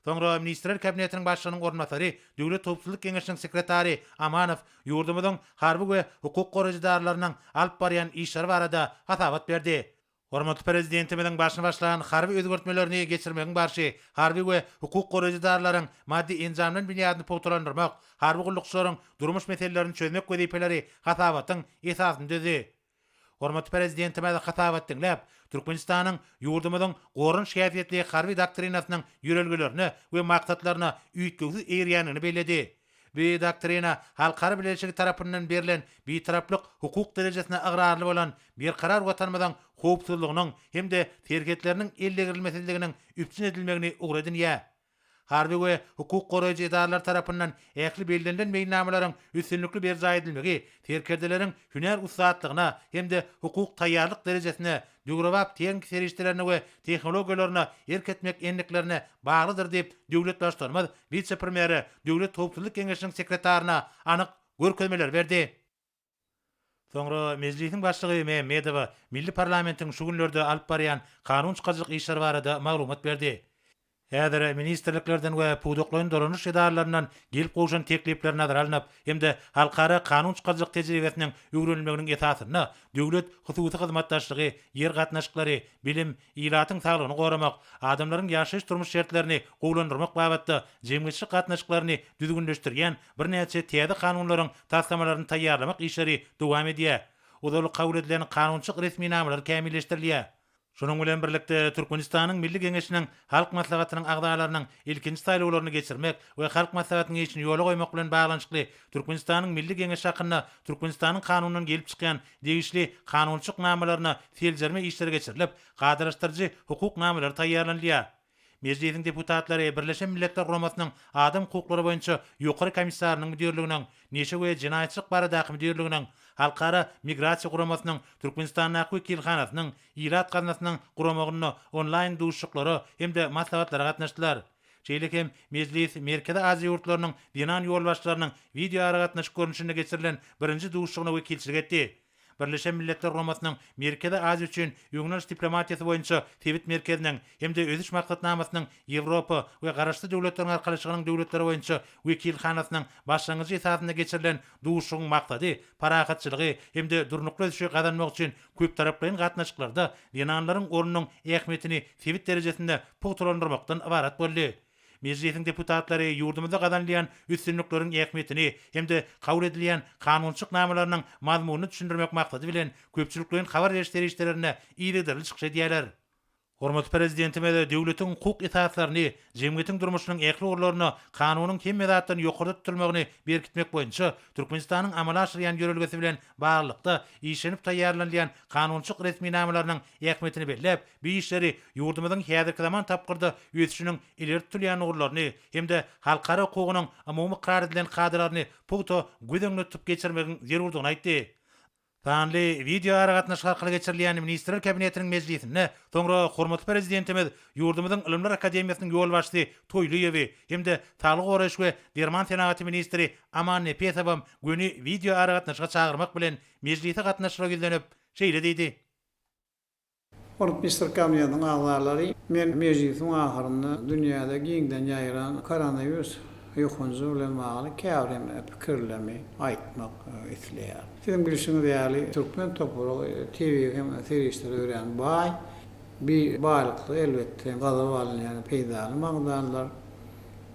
Soňra Ministrler Kabinetiniň başlygynyň ornatary, Döwlet Topçuluk Geňeşiniň sekretary Amanow ýurdumyzyň harby we hukuk goraýjylarynyň alyp barýan işleri barada hatabat berdi. Hormatly prezidentimiň başyna başlanan harby özgertmelerini geçirmegiň barşy, harby we hukuk goraýjylarynyň maddi enjamlaryň büniýadyny pogtalandyrmak, harby gullukçylaryň durmuş meselelerini çözmek wezipeleri hatabatyň esasyny düzdi. Hormatly prezidentime de hatabat dinläp, Türkmenistanyň ýurdumyzyň gorun şäheriyetli harby doktrinasynyň ýörelgelerini we maksatlaryna üýtgüsiz eýrýänini bellädi. Bu doktrina halkara bileşigi tarapyndan berilen bir taraplyk hukuk derejesine agrarly bolan bir karar watanymyzyň howpsuzlygynyň hemde tergetleriniň ellegirilmesizliginiň üpçün edilmegini ugry edinýär. Harby we hukuk goraýjy idarlar tarapyndan ähli bellenlen meýilnamalaryň üstünlükli berja edilmegi, terkerdeleriň hüner ustadlygyna hemde hukuk taýýarlyk derejesine döwrewap teň serişlerini we tehnologiýalaryna erketmek enliklerine baglydyr diýip döwlet başlanmaz vice-premieri Döwlet Topçuluk Geňeşiniň sekretaryna anyk görkezmeler berdi. Soňra meclisiň başlygy Mehmedow Milli Parlamentiň şu günlerde alyp barýan kanun çykaryjyk işleri barada maglumat berdi. Häzir ministrliklerden we puduklaryň doranuş edarlaryndan gelip goşan teklipler nazara alınıp, hemde halkara kanun çykaryjyk tejribesiniň öwrenilmeginiň esasyna döwlet hususy hyzmatdaşlygy, ýer gatnaşyklary, bilim, ilatyň saglygyny goramak, adamlaryň ýaşaýyş turmuş şertlerini gowlandyrmak babatda jemgyýetçilik gatnaşyklaryny düzgünleşdirýän bir näçe täze kanunlaryň taslamalaryny taýýarlamak işleri dowam edýär. Odaly kabul edilen kanunçyk resmi namalar kämilleşdirilýär. Şonuň bilen birlikde Türkmenistanyň Milli Geňeşiniň halk maslahatynyň agdalarynyň ilkinji saýlawlaryny geçirmek we halk maslahatynyň işini ýola goýmak bilen baglanyşykly Türkmenistanyň Milli Geňeşi hakynda Türkmenistanyň kanunundan gelip çykýan degişli kanunçyk namalaryna seljerme işleri geçirilip, gadyraşdyrjy hukuk namalary taýýarlanýar. Meclisiň deputatlary Birleşen Milletler Guramasynyň adam hukuklary boýunça ýokary komissarynyň müdirliginiň, neşe we jinaýatçylyk baradaky müdirliginiň, halkara migrasiýa guramasynyň Türkmenistanyň wekilhanasynyň, ilat gaznasynyň guramagyny onlaýn duşuklary hemde maslahatlary gatnaşdylar. Şeýlekem meclis Merkezi Aziýa ýurtlarynyň dinan ýol başlarynyň video ara gatnaşyk görnüşinde geçirilen birinji duşugyna wekilçilik etdi. Birleşen Milletler Romasynyň Merkezi Aziýa üçin ýöňneliş diplomatiýasy boýunça Tebit merkeziniň hemde özüş maksatnamasynyň Ýewropa we garaşly döwletleriň arkalyşygynyň döwletleri boýunça wekilhanasynyň başlangyjy esasynda geçirilen duşuň maksady parahatçylygy hemde durnukly özüşe gadanmak üçin köp taraplyň gatnaşyklarda ýananlaryň ornunyň ähmiýetini Tebit derejesinde puturlandyrmakdan ibarat boldy. Meclisiň deputatlary ýurdumyzda gadanlayan üstünlikleriň ähmiýetini hemde kabul edilen kanunçyk namalarynyň mazmunyny düşündirmek maksady bilen köpçüliklerin habar berişlerine iýdirli çykyş edýärler. Hormat prezidentime de döwletiň hukuk esaslaryny, jemgyýetiň durmuşynyň ähli urlaryny kanunyň kim medatdan ýokarda tutulmagyny berkitmek boýunça Türkmenistanyň amala aşyrýan ýörelgesi bilen baglykda işlenip taýýarlanýan kanunçyk resmi namalarynyň ähmiýetini bellep, bu işleri ýurdumyzyň häzirki zaman tapgyrda ösüşiniň ileri tutulýan urlaryny hemde halkara hukugynyň umumy karar edilen kadrlaryny puto gözeňde tutup geçirmegiň zerurdygyny aýtdy. Sanly video aragatnaş arkaly geçirilýän Ministrler Kabinetiniň mejlisinde soňra hormatly prezidentimiz ýurdumyzyň Ilimler Akademiýasynyň ýol başçysy Toýluýewi hemde Talyk Goraş we Derman Senaty ministri Aman Nepesowam göni video aragatnaşga çagyrmak bilen mejlise gatnaşyra güzlenip şeýle diýdi. Hormatly Ministrler Kabinetiniň agzalary, men mejlisiň ahyrynda dünýäde giňden ýaýran koronavirus ýokunjy bilen bagly käwrem pikirlerimi aýtmak isleýär. Sizin bilişiňiz ýaly Türkmen toplugy TV hem serişleri öýren bay bir baýlykly elbetde gazap alynýan peýdaly magdanlar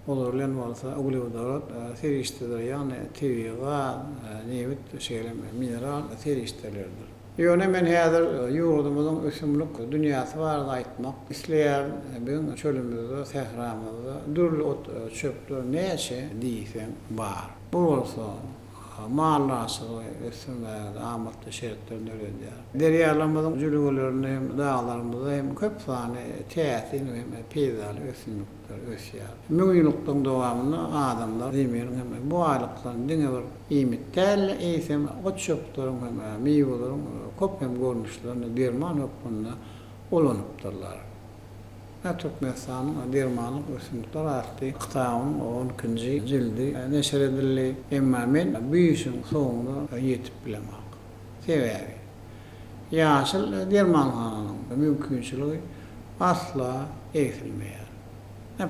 olur bilen bolsa uglewdorot serişleri ýani TV-ga nebit şeýle mineral serişlerdir. Ýöne men häzir ýurdumyzyň ösümlik dünýäsi barada aýtmak isleýär. Bizim çölümizde, sehramızda dürli ot çöpler näçe diýsen bar. Bu bolsa mahallasy ösümlerde amatly şeritlerinde öýdýär. Derýalarymyzyň jülüglerini hem dağlarymyzda hem köp sany täsir hem peýdaly ösümlikler ösýär. Müňlükden dowamyny adamlar diýmeýän hem bu aýlyklardan diňe bir iýmitler eýsem ot çöplerin hem meýwelerin köp hem görnüşlerini derman hukmunda ulanypdyrlar. Türkmenistanyň dermanlyk ösümlikler arty Hytaýyň 12-nji jildi neşer edildi. Emma men bu işiň soňuna ýetip bilemek. Sebäbi ýaşyl dermanlygyň mümkinçiligi asla eýsilmeýär.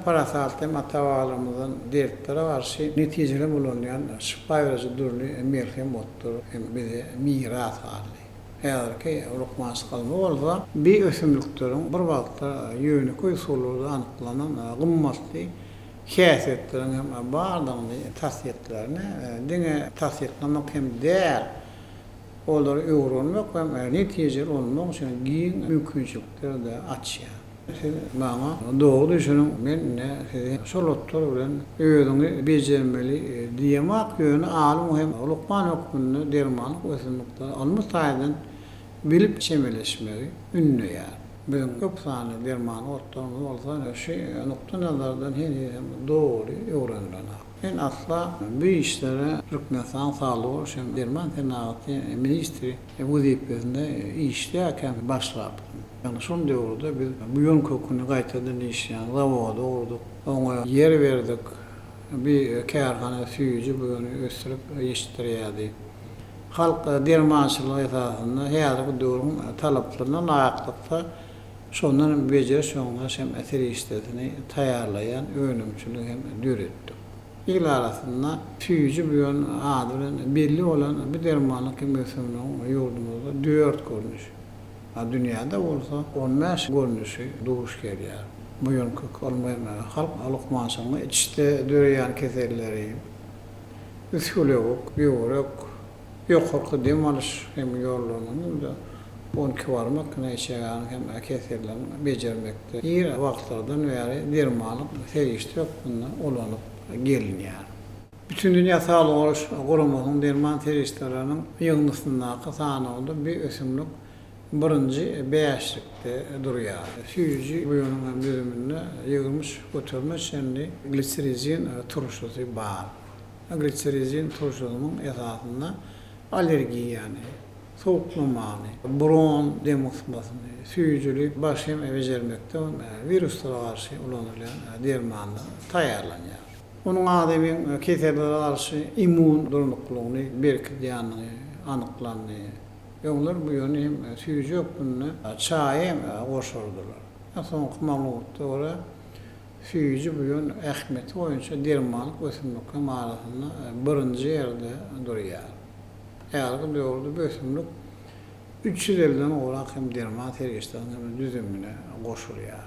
Parasalty matawalarymyzyň dertlere garşy netijeli bolanýan şifa berýän dürli merhem otdur hem bize miras aldy. Häzirki ulukmaş galmy bolsa, bir ösümliklerin bir wagtda ýöne koýsulurda anyklanan gymmatly häsiýetlerin hem bardygyny tasdiýetlerini diňe tasdiýetlemek hem däl. Olary öwrenmek hem netijeli olmak üçin giň mümkinçilikler de açýar. Maňa dogry düşünüň men şolotlar bilen öýüňi bejermeli diýmek ýöne alim hem ulukman hukmuny dermanlyk ösümlikler almy taýdan bilip çemeleşmegi ünlüýär. Bizim köp sany derman otlarymyz bolsa şu nokta nazardan hem dogry öwrenilenär. Men asla bu işlere Türkmenistan Sağlyk hem Derman Senaty ministri wezipesinde işleýärken başlapdym. Yani şol döwürde biz bu ýön köküni gaýtadan işleýän zawod orduk. Oňa yer berdik. Bir kärhana süýüji bugün ösürip ýeşdirýärdi. Halk dermançylygy esasında häzirki döwrüň talaplaryna laýyklykda şondan bejer şoňa hem eser işletini taýýarlayan önümçülük hem döretdi. İl arasında süýüji bugün adyryň belli olan bir dermanlyk meselenin ýurdumyzda 4 görnüş. Dünýäde bolsa 15 görnüşi duş gelýär. Bu ýön kök olmaýan halk alykmaşyny içde döreýän keselleri, psikologik, biolog, ýokarky dem alyş hem ýollaryny da 12 barmak näçeýän hem kesellerini bejermekde. Ýer wagtlardan bäri dermanlyk serişdirip bundan olanyp gelinýär. Bütün dünýä Sağlyk Guramasynyň derman serişdirleriniň ýygnysyndaky sanyny bir ösümlik birinci beýişlikde durýar. Süýüji bu ýöňden bölüminde ýygyrmış götürme şenli gliserizin turşusy bar. Gliserizin turşusynyň esasynda alergiýa ýani soğuklama, bron demosyny, süýüjülik baş hem bejermekde viruslara garşy ulanýan dermanlar taýýarlanýar. Onuň adamyň keselere garşy immun durmuklygyny berkidýäni anyklandy. Onlar bu yönü hem süýüji öpünü çaýy hem goşurdylar. Soňky maglumatda ora süýüji bu yön ähmeti boýunça dermanlyk ösümlikle marasyny birinji ýerde durýar. Ýa-da döwürde bu ösümlik 300 elden orak hem derman tergiçlerinin düzümüne goşulýar.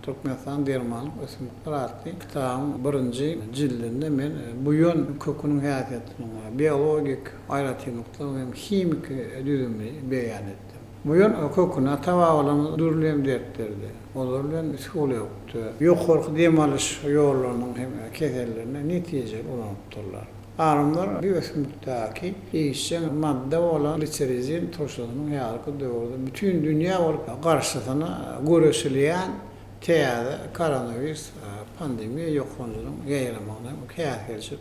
Türkmenistan dermanlyk ösümlikler adly kitabın birinji jildinde men bu yön kökünün häsiýetini, biologik aýratynlyklar hem himik düzümini beýan etdim. Bu yön köküne tawagalany durlem dertlerdi. Olar bilen psikologdy. Ýokarky dem alyş ýollarynyň hem kesellerine netije ulanypdyrlar. Arımlar bir ösümlükteki değişen madde olan gliserizin turşularının ýarky döwürde bütün dünya bolup garşysına görüşilýän teýade koronavirus pandemiýa ýoklanjynyň ýaýramagyna käsirçip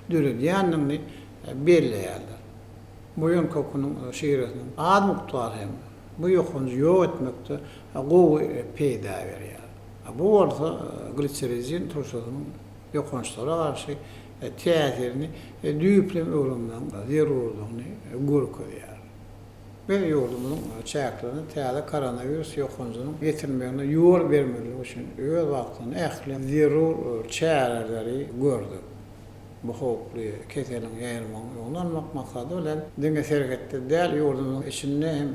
dürediýänini belleýärler. Bu ýön kokunyň şeýresiniň ad muktar hem bu ýoklanjy ýok etmekde gowy peýda berýär. Bu bolsa gliserizin turşularının ýoklanjylara garşy teatrini düýplem öwrümden zerurlygyny görkezýär. Bu ýolumyň çäklerini teada koronavirus ýoklanjynyň getirmegine ýol bermeli üçin öz wagtyny ähli zerur çäreleri gördük. Bu hoply keseliň ýaýrmagyny ýollanmak maksady bilen diňe sereketde däl ýolumyň içinde hem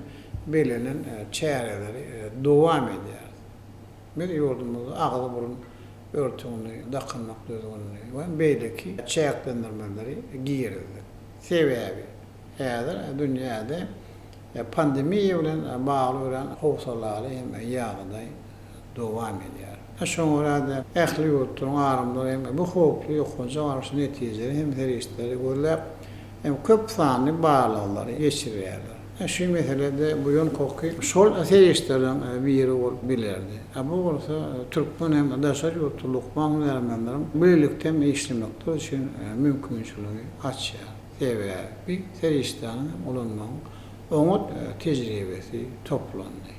belenen çäreleri dowam edýär. Bir ýolumyň agly burun örtüğünü, dakınmak düzgünlüğü ve beydeki çayaklandırmaları giyirildi. Sebebi, dünyada pandemiye bilen bağlı olan howsaları hem ýagda dowam edýär. Şoňra da ähli ýurtlaryň arymlary hem bu howply ýoklanjy arasy netijeleri hem teristleri görläp hem köp sanly bağlary geçirýärler. Şu meselede bu yön koku şol teristlerin biri bolup bilerdi. Bu bolsa Türkmen hem daşary ýurtlukman bermenlerim birlikde işlemekde üçin mümkinçiligi açýar. Sebebi teristlerin ulanmaň oňat tejribesi toplandy.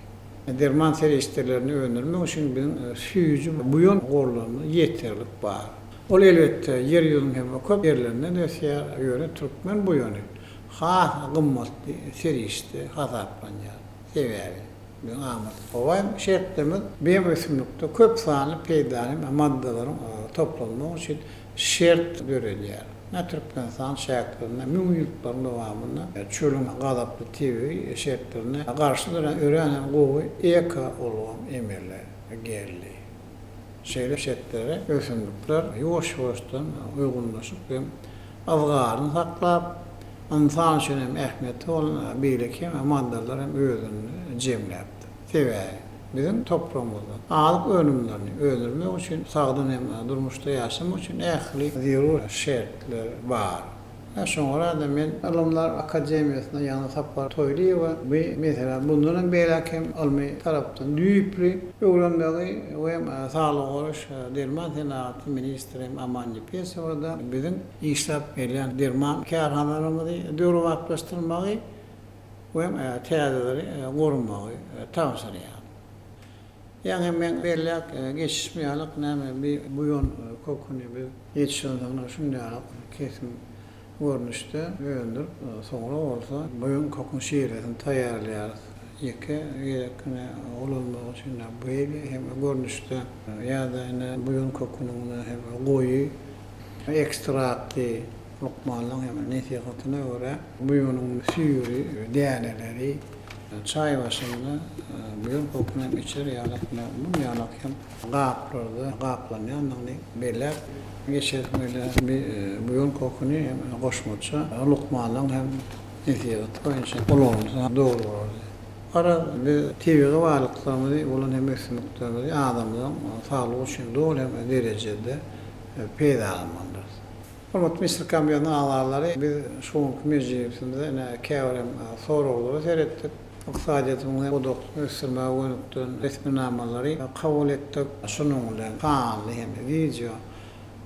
Derman teristlerini öňürmek üçin bizim süýüji bu yön gorlaryny ýeterlik bar. Ol elbetde yer ýüzüniň hem köp ýerlerinde näçe ýöne Türkmen bu ýöne has gymmatly serişdi hazaplanýar. Sebebi bu amat. Oway şertlerimiz beýim ösümlikde köp sanly peýdany maddalaryň toplanmagy üçin şert görelýär. Türkmenistan şäherlerinde müýütlaryň dowamyna çölüň gadaply TV şertlerine garşy duran öýrenen gowy eka bolan emerler geldi. Şeýle şertlere ösümlikler ýoş-ýoşdan uygunlaşyp hem awgaryny saklap insan üçün hem ähmeti olan beýleki maddalar hem özüni jemläpdi. Sebebi bizim toplamymyzda alyk önümlerini öldürmek üçin sagdan hem durmuşda ýaşamak üçin ähli zerur şertler bar. Şoňra da men Alimler Akademiýasyna ýa-da sapar toýly we mesela bundan beýlekim almy tarapdan düýpli öwrenmegi we saglyk goruş derman senaty ministri Amany Pesowda bizim işlep berýän derman karhanalarymyzy döwrwatlaşdyrmagy we teadary gorunmagy tawsirýar. Yani men beýlek geçişmeýärlik näme bu ýön kokuny bir ýetişýändigine şundaýak kesin görnüşde öňdür. Soňra bolsa bu ýön kokun şeýresini taýýarlaýar. Ýekine olanmak üçin beýle hem görnüşde ýa-da bu ýön kokunyň hem goýy ekstrakty lukmanlyň hem nesihatyna görä bu ýönyň süýri däneleri çay başynda bu ýön kokunyň içeri ýalakna bu ýalak hem gaplanýanlygy belä geçirmeli bu ýön kokuny goşmaça lukmanlyň hem nesihaty boýunça bolansa dogry boldy. Ara TV-ge barlyklarymyzy bolan hem ösümlikleri adamlaryň saglygy üçin dogry derejede peýda bolmaly. Hormat Mr. Kamýanyň agalary biz şu mejlisinde käwrem soraglar seretdik. Iqtisadiýatyň godok ösürme wagtyn resminamary kabul etdik. Şonuň bilen kanly hem video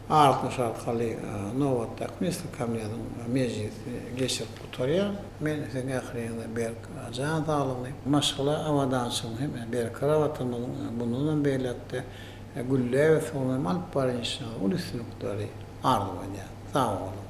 artmış arkaly nowatda Mr. Kamýanyň mejlisi geçip oturýar. Men sen ähliýinde berk ajan talyny maşgala awadançyň hem berk karawatynyň bundan beýlekde gülle we soňra alyp barýar. Ol üstünlikleri ardyňa. Sağ olun.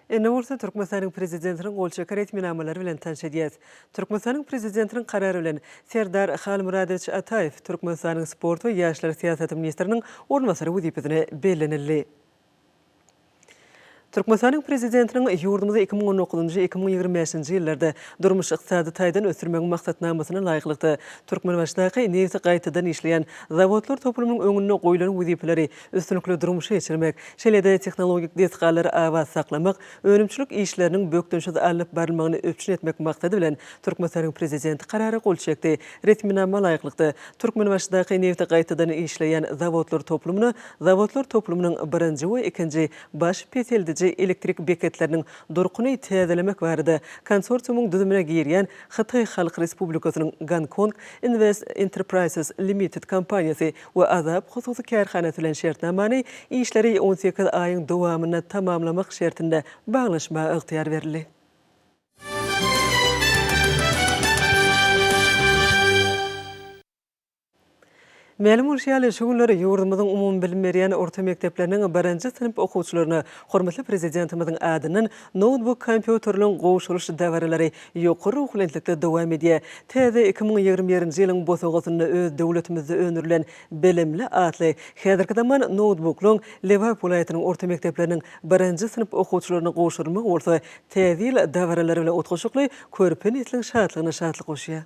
Enne bolsa Türkmenistan'ın prezidentinin gol çeker etminamaları bilen tanışadiyaz. Türkmenistan'ın prezidentinin kararı bilen Serdar Xalmuradoviç Atayev Türkmenistan'ın sport ve yaşlar siyaseti ministerinin ornmasarı vazifesine belirlenildi. Türkmenistan'ın prezidentinin yurdumuzda 2019-2025 yıllarda durmuş iqtisadi taydan ösürmenin maksatnamasına layıklıkta Türkmenbaşydagı nefti qaytadan işleyen zavodlar toplumunun öňüne goýulan wazipeleri üstünlikli durmuşa geçirmek, şeýle-de teknologik desgalar awaz saklamak, önümçülük işlerinin bökdönşide alyp barylmagyny öpçün etmek maksady bilen Türkmenistan'ın prezidenti karary gol çekdi. Resminama layıklıkta Türkmenbaşydagı nefti qaytadan işleyen zavodlar toplumunun birinji we ikinji baş peteldici elektrik beketlerinin durquny täzelemek barada konsorsiumuň düzümine girýän Xitay Halk Respublikasynyň Gangkong Invest Enterprises Limited kompaniýasy we Azap hususy kärhanasy bilen şertnamany işleri 18 aýyň dowamyna tamamlamak şertinde baglaşma ygtyýar berildi. Ma'lum bolýarly şu günleri ýurdumyzyň umumy bilim berýän orta mekdepleriniň 1-nji synp okuwçylaryna hormatly prezidentimiziň adynyň notebook kompýuterlaryň goşulyş dawarlary ýokary uklentlikde dowam edýär. Täze 2021-nji ýylyň bosagysyny öz döwletimizde önürilen bilimli atly häzirki zaman notebooklaryň Lewap welaýatynyň orta mekdepleriniň 1-nji synp okuwçylaryna goşulmak bolsa täze ýyl dawarlary bilen otgaşykly körpen etliň şadlygyna şadlyk goşýar.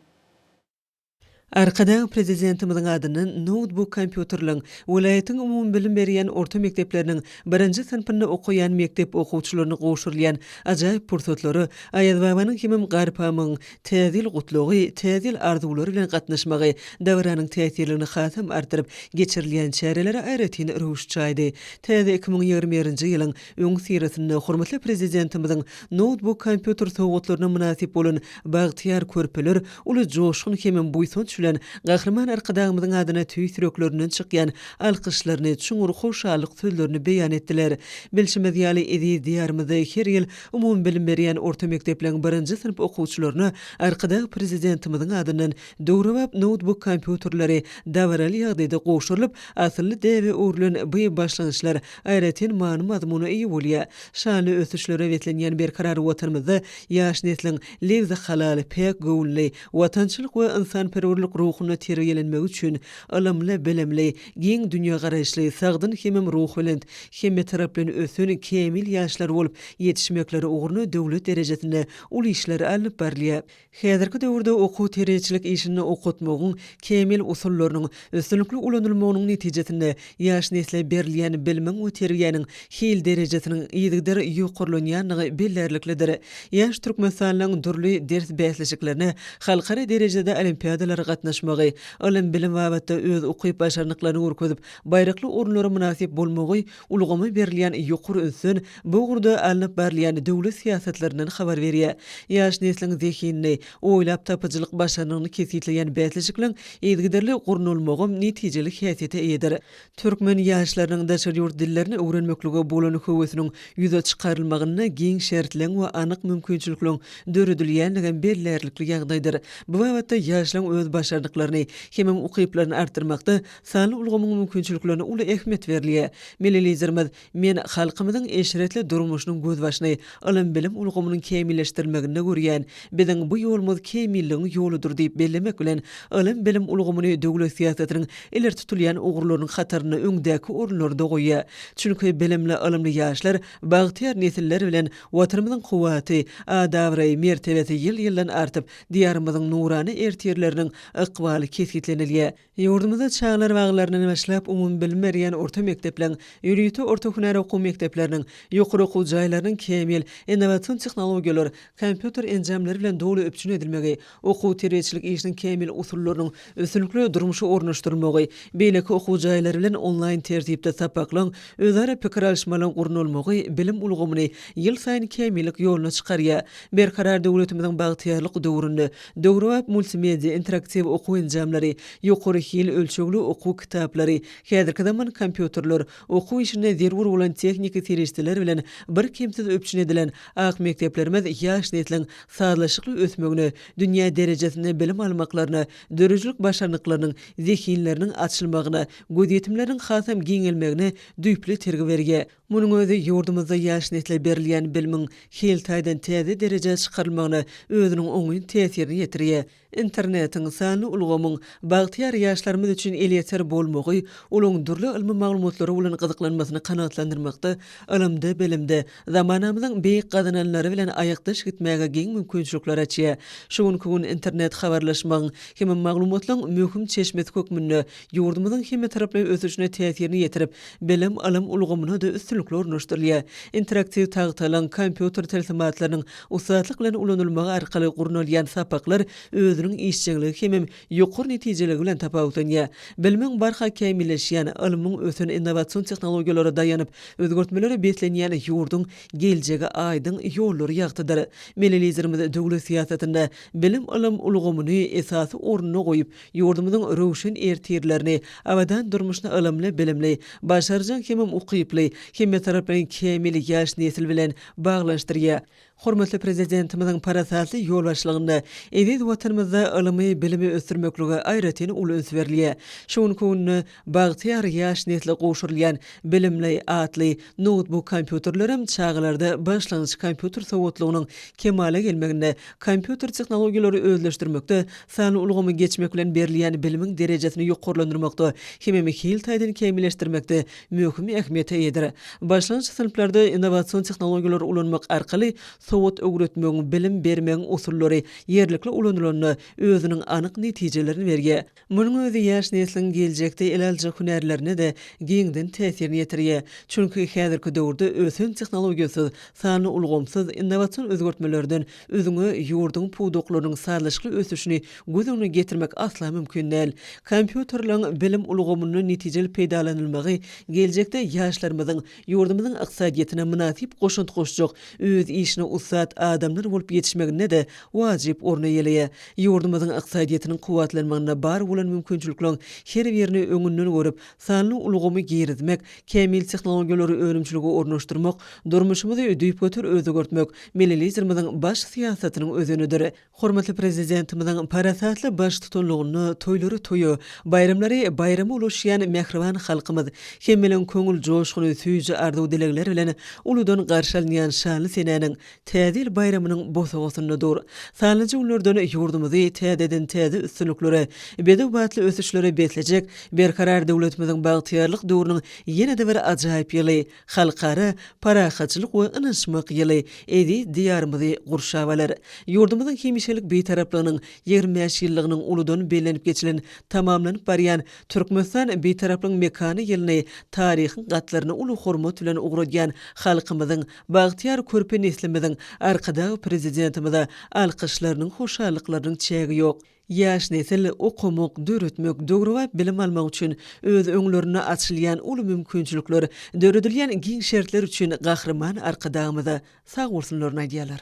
Arkada prezidentimiziň adynyň notebook kompýuterlaryň welaýatyň umumy bilim berýän orta mekdepleriniň 1-nji synpyny okuyan mektep okuwçylaryny goşurlayan ajaýyp pursatlary Aýaz babanyň kimim garpamyň täzil gutlugy, täzil arzulary bilen gatnaşmagy döwranyň täsirini hasam artyryp geçirilýän çäreleri aýratyn ruş çaýdy. Täze 2021-nji ýylyň öň sirasyny hormatly prezidentimiziň notebook kompýuter sowgatlaryna münasip bolan bagtyar körpeler uly joşgun kimim buýsun Gahryman arkadağımızın adına tüy süreklerinden çykýan alkışlaryny, çuňur hoşallyk sözlerini beýan etdiler. Bilşimiz ýaly ediz diýarymyzda her ýyl umumy bilim berýän orta mekdepleriň 1-nji synp okuwçylaryna arkada prezidentimiziň adynyň dowrabap notebook kompýuterleri dawaral ýagdaýda goşurylyp, asly däwe öwrülen bu başlanýyşlar aýratyn many mazmuny iýi bolýar. Şanly ösüşlere wetlenýän berkarar watanymyzda ýaş nesliň lewze halaly pek göwünli watançylyk we insanperwerlik ruhuny terbiýelenmek üçin ılymly, bilimli, giň dünýä garaşly, sagdyn hemem ruh bilen, hemme tarap bilen ösün kemil ýaşlar bolup ýetişmekleri ugruna döwlet derejesinde ul işleri alyp barylýar. Häzirki döwürde okuw terbiýeçilik işini okutmagyň kemil usullarynyň ösünlikli ulanylmagynyň netijesinde ýaş nesle berilýän bilimiň we terbiýanyň hil derejesiniň ýygydyr ýokurlanýanlygy bellerliklidir. Ýaş Türkmenistanyň durly ders bäsleşiklerini halkara derejede olimpiadalara gatnaşmagy, ilim bilim babatda öz okuýup başarnyklaryny görkezip, baýrakly orunlara münasip bolmagy ulgamy berilýän ýokary ünsün bu gurda alınıp barylýan döwlet siýasatlerinden habar berýär. Ýaş nesliň zehinini, oýlap tapyjylyk başarnyny kesitleýän bäsleşikleň ýetgiderli gurnulmagy netijelik häsiýete eýdir. Türkmen ýaşlarynyň daşary ýurt dillerini öwrenmekligi bolan höwesiniň ýüze çykarylmagyna giň şertleň we anyk mümkinçilikleň döredilýänligi bellerlikli ýagdaýdyr. Bu babatda ýaşlaryň öz başardyklaryny hemem ukyplaryny artdyrmakda sanly ulgamyň mümkinçiliklerine uly ähmiýet berilýär. Melelizirmiz men halkymyzyň eşretli durmuşynyň gözbaşyny ilim bilim ulgamynyň kemilleşdirmeginde görýän. Biziň bu ýolumyz kemilligiň ýoludur diýip bellemek bilen ilim bilim ulgamyny döwlet siýasatynyň eler tutulýan ugurlarynyň hataryny öňdäki orunlarda goýýar. Çünki bilimli ilimli ýaşlar bagtyar nesiller bilen watanymyzyň kuwaty, adabry, mertebesi ýyl-ýyldan artyp, diýarymyzyň nurany ertirleriniň ykbaly kesitlenilýär. Ýurdumyzda çağlar wagtlaryny başlap umumy bilim berýän orta mektepleň, ýürüýti orta hünär okuw mekdepleriniň, ýokary okuw jaýlarynyň kemil innowasion tehnologiýalar, kompýuter enjamlary bilen dowly öpçün edilmegi, okuw terbiýeçilik işiniň kemil usullarynyň ösünlikli durmuşy ornaşdyrmagy, beýleki okuw jaýlary bilen onlaýn tertipde sapaklaň, özara pikir alşmalaryň gurnulmagy bilim ulgamyny ýyl saýyn kemillik ýoluna çykarýar. Berkarar döwletimiziň bagtyarlyk döwründe döwrap multimedia interaktiv interaktiv okuw enjamlary, ýokary hil ölçegli okuw kitaplary, häzirki zaman kompýuterler, okuw işine zerwur bolan tehnika serişdiler bilen bir kemsiz öpçün edilen ak mekteplerimiz ýaş netliň sazlaşykly ösmegine, dünýä derejesinde bilim almaklaryna, dörejlik başarnyklarynyň, zehinleriniň açylmagyna, göz hasam giňelmegine düýpli tergi berge. Munyň özi ýurdumyzda ýaş netle berilýän bilimiň heltaýdan täze derejä çykarylmagyna özüniň oňy täsirini ýetirýär. Internetiň sany ulgamyň bagtyar ýaşlarymyz üçin elýeter bolmagy, olaň durly ilmi maglumatlary bilen gyzyklanmasyny kanagatlandyrmakda, ilmde, bilimde zamanamyzyň beýik gazananlary bilen aýakdaş gitmäge giň mümkinçilikler açýar. Şuňky internet habarlaşmagyň hem maglumatlaryň möhüm çeşmesi kökmünde ýurdumyzyň hem taraply ösüşine täsirini ýetirip, bilim alim ulgamyna da üstünlikler ornaşdyrylýar. Interaktiv tagtalan kompýuter telsimatlarynyň usatlyk bilen ulanylmagy arkaly gurnalýan sapaklar özüniň işçiligi hem ýokary netijelegi bilen tapawutlanýar. Bilimiň barha kämilleşýän, ilmiň ösen innowasion tehnologiýalary daýanyp özgörtmeleri beslenýän ýurdun geljegi aýdyň ýollary ýagtydyr. Melelizmimiz döwlet siýasatynda bilim ilim ulgamyny esasy ornuna goýup, ýurdumyzyň rowşan ertirlerini, awadan durmuşyny ilimli, bilimli, başarjak hem ukyply, hem taraply kämil ýaş nesil bilen baglaşdyrýar. Hormatly prezidentimiziň parasatly ýol başlygynda eziz watanymyzda ilmi bilimi ösürmeklige aýratyn uly öns berilýär. Şuňky bagtyar ýaş nesle goşurylýan bilimli atly notebook kompýuterlerim çağlarda başlangyç kompýuter sowatlygynyň kemale gelmeginde kompýuter tehnologiýalary özleşdirmekde, sany ulgamy geçmek bilen berilýän bilimiň derejesini ýokarlandyrmakda, hem hiltaýdan kämilleşdirmekde möhüm ähmiýet eýdir. Başlangyç synplarda innowasion tehnologiýalary ulanmak arkaly sowat öwretmegiň, bilim bermegiň usullary ýerlikli ulanylanyny özüniň anyk netijelerini berýär. Munyň özi ýaş nesliň geljekde eläljek hünärlerine de giňden täsirini ýetirýär. Çünki häzirki döwürde ösen tehnologiýasy, sany ulgamsyz innowasion özgörtmelerden özüňi ýurdun puwdoklarynyň sazlaşykly ösüşini göz öňüne getirmek asla mümkin däl. Kompýuterlaryň bilim ulgamyny netijeli peýdalanylmagy geljekde ýaşlarymyzyň ýurdumyzyň ykdysadyýatyna münasip goşunty goşjak öz işine usat adamlar bolup ýetişmegine de wajyp orna ýeleýär. Ýurdumyzyň ykdysadyýatynyň kuwatlanmagyna bar bolan mümkinçilikler her birini öňünden görüp, sanly ulgamy girizmek, kämil tehnologiýalary önümçiligi ornaşdyrmak, durmuşymyzy ödüýüp götür özgörtmek melelizmimiziň baş siýasatynyň özünidir. Hormatly prezidentimiziň parasatly baş tutanlygyny, toýlary toýu, bayramlary bayramy ulaşýan mehriban halkymyz hem bilen köňül joşguny süýji arzuw dilegler bilen uludan garşalynýan şanly senäniň täzil bayramynyň bosagysynydyr. Sanlyjy ulardan ýurdumyzy täzeden täze üstünliklere, bedebatly ösüşlere beslejek berkarar döwletimiziň bagtyarlyk döwrüniň ýene-de bir ajaýyp ýyly, halkara parahatçylyk we ynançmak ýyly edi diýarymyzy gurşawalar. Ýurdumyzyň hemişelik beýtaraplygynyň 25 ýyllygynyň uludan belenip geçilen tamamlanyp barýan Türkmenistan beýtaraplygyň mekany ýylyny taryhyň gatlaryny uly hormat bilen ugradýan halkymyzyň bagtyar körpe neslimiziň arkadagy prezidentimize alkyşlarynyň hoşallyklarynyň çägi ýok. Ýaş nesil okumak, döretmek, döwrüp bilim almak üçin öz öňlerine açylýan uly mümkinçilikler, döredilýän giň şertler üçin gahrman arkadagymyza sag bolsunlaryny aýdýarlar.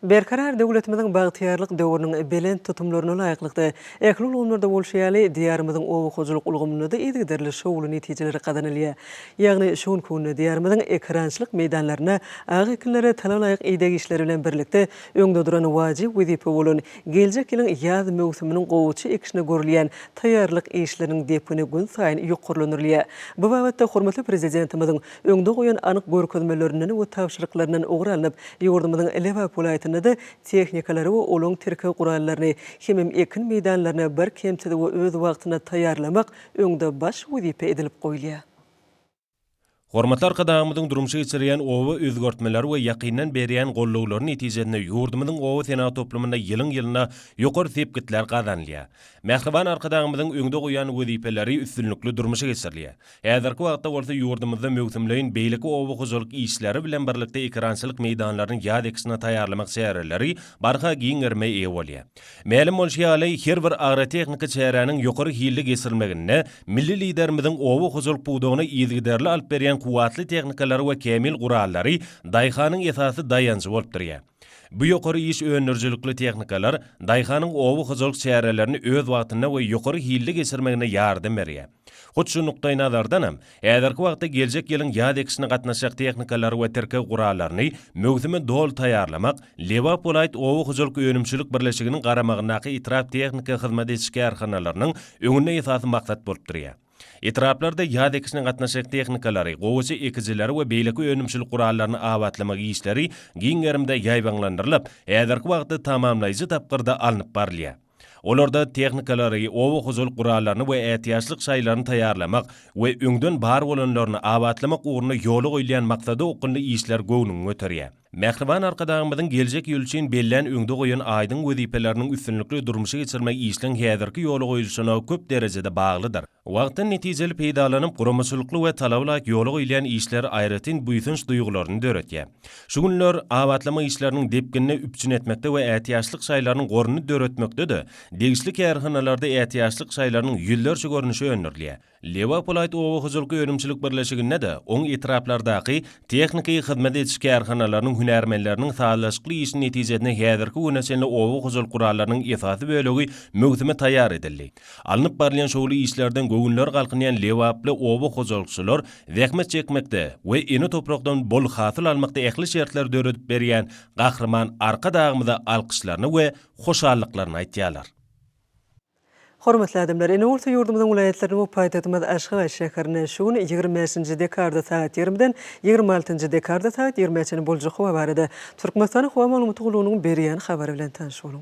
Berkarar döwletimiziň bagtyarlyk döwrüniň belen tutumlaryna laýyklykda ekli ulgamlarda bolşýaly diýarymyzyň owakyjylyk ulgamyny da edgiderli şowly netijeleri kazanylýar. Ýagny şuňky diýarymyzyň ekrançylyk meýdanlaryna ag ekinlere talalaýyk eýdegi işleri bilen birlikde öňde duran wajyp wezipe bolan geljek ýylyň ýaz mewsüminiň gowuçy ekişine görülýän taýýarlyk işleriniň depini gün saýyn ýokarlanylýar. Bu wagtda hormatly prezidentimiziň öňde goýan anyk görkezmelerinden we tawşyryklaryndan oguralanyp ýurdumyzyň elewa polayty da tehnikalary we olaň terke gurallaryny hem ekin meýdanlaryna bir kemsidi we öz wagtyna taýýarlamak öňde baş wezipe edilip goýulýar. Hormatly arkadaşlarymyzyň durmuşy geçirýän owa özgörtmeler we ýakynan berýän gollawlaryň netijesinde ýurdumyzyň owa senat toplumynda ýylyň-ýylyna ýokary sepgitler gazanylýar. Mehriban arkadaşlarymyzyň öňde goýan wezipeleri üstünlikli durmuşy geçirilýär. Häzirki wagtda bolsa ýurdumyzda mewsümleýin beýleki owa goşulyk işleri bilen birlikde ekrançylyk meýdanlaryny ýad ekisine taýýarlamak şäherleri barha giň ermey eýe bolýar. Mälim bolşýaly her bir agrotehnika çäheriniň ýokary hilli geçirilmegine milli liderimiziň owa goşulyk puwdogyny ýygyderli alyp berýän kuwatly tehnikalary we kämil gurallary daýhanyň esasy daýançy bolup durýar. Bu ýokary iş öňürjülikli tehnikalaar daýhanyň owy hyjylyk çärelerini öz wagtyna we ýokary hilli geçirmegine ýardam berýär. Hut şu nukdaý nazardan hem, äderki wagtda geljek ýylyň ýad ekisine gatnaşak tehnikalary we terke guralaryny möhüme dol taýýarlamak Leopold owy hyjylyk önümçilik birleşiginiň garamagynaky itirap tehnika hyzmat etjek ýarhanalarynyň öňüne ýetýän maksat bolup durýar. Etraplarda ýad ekisine gatnaşak tehnikalary, gowçy ekijileri we beýleki önümçilik guralaryny awatlamak işleri giňerimde ýaýbanlandyrylyp, äderki wagtda tamamlaýjy tapgyrda alınıp barylýar. Olarda tehnikalary, owy hyjylyk guralaryny we ätiýaçlyk şaýlaryny taýýarlamak we öňden bar bolanlaryny awatlamak ugruna ýoly goýulan maksady okynly işler göwnüň göterýär. Mehriban arkadaşymyzyň geljek ýol üçin bellen öňde goýan aýdyň wezipeleriniň üstünlikli durmuşy geçirmek işleň häzirki ýoly goýulşyna köp derejede baglydyr. Wagtyn netijeli peýdalanyp guramaçylykly we talablaýk ýoly goýulan işler aýratyn buýsynç duýgularyny döretýär. Şu günler awatlama işleriniň depkinine üpçün etmekde we ätiýaçlyk şaýlarynyň goruny döretmekde-de, degişli kärhanalarda ätiýaçlyk şaýlarynyň ýyllarça görnüşi öňürlýär. Leopold owy hyjylyk önümçilik birleşiginde de oň etraplardaky tehniky hyzmat etjek kärhanalarynyň hünärmenleriniň sağlaşykly işi netijesinde häzirki güneşenli owy hyjylyk guralarynyň esasy bölegi möhüme taýýar edildi. Alınıp barýan şoly işlerden göwnler galkynýan Leopold owy hyjylykçylar zähmet çekmekde we eni toprakdan bol hasyl almakda ähli şertler döretip berýän gahrman arka dagymyza alkyşlaryny we hoşallyklaryny aýtýarlar. Hormatly adamlar, ene orta ýurdumyzyň vilayetlerini we paýtagymyz Aşgabat şäherine şuň 25-nji dekarda saat 20-den 26-njy dekarda saat 20-çe boljak howa barada Türkmenistan howa maglumaty gulunyň berýän habary bilen tanış boluň.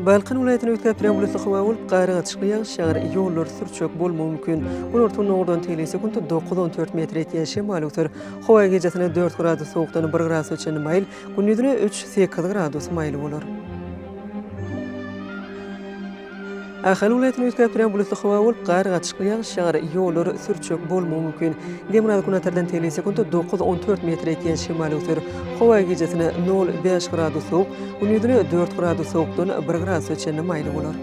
Balkan vilayetine ötkäp bulytly howa bolup garyga çykly ýağış ýagar, ýollar sürçök bolmagy mümkin. Onuň ordan tele sekunda 9-14 metr etýän şemalyk howa gejesine 4 gradus sowukdan 1 gradus öçeni maýl, gündüzine 3-8 gradus maýl bolar. Ahal vilayetine ötkäp bulytly howa bolup garyga çykly ýağış ýagar, ýollar sürçök bolmagy mümkin. Demir günatardan tele sekunda 9-14 metr etýän şemalyk howa gejesine 0-5 gradus sowuk, gündüzine 4 gradus sowukdan 1 gradus öçeni maýl bolar.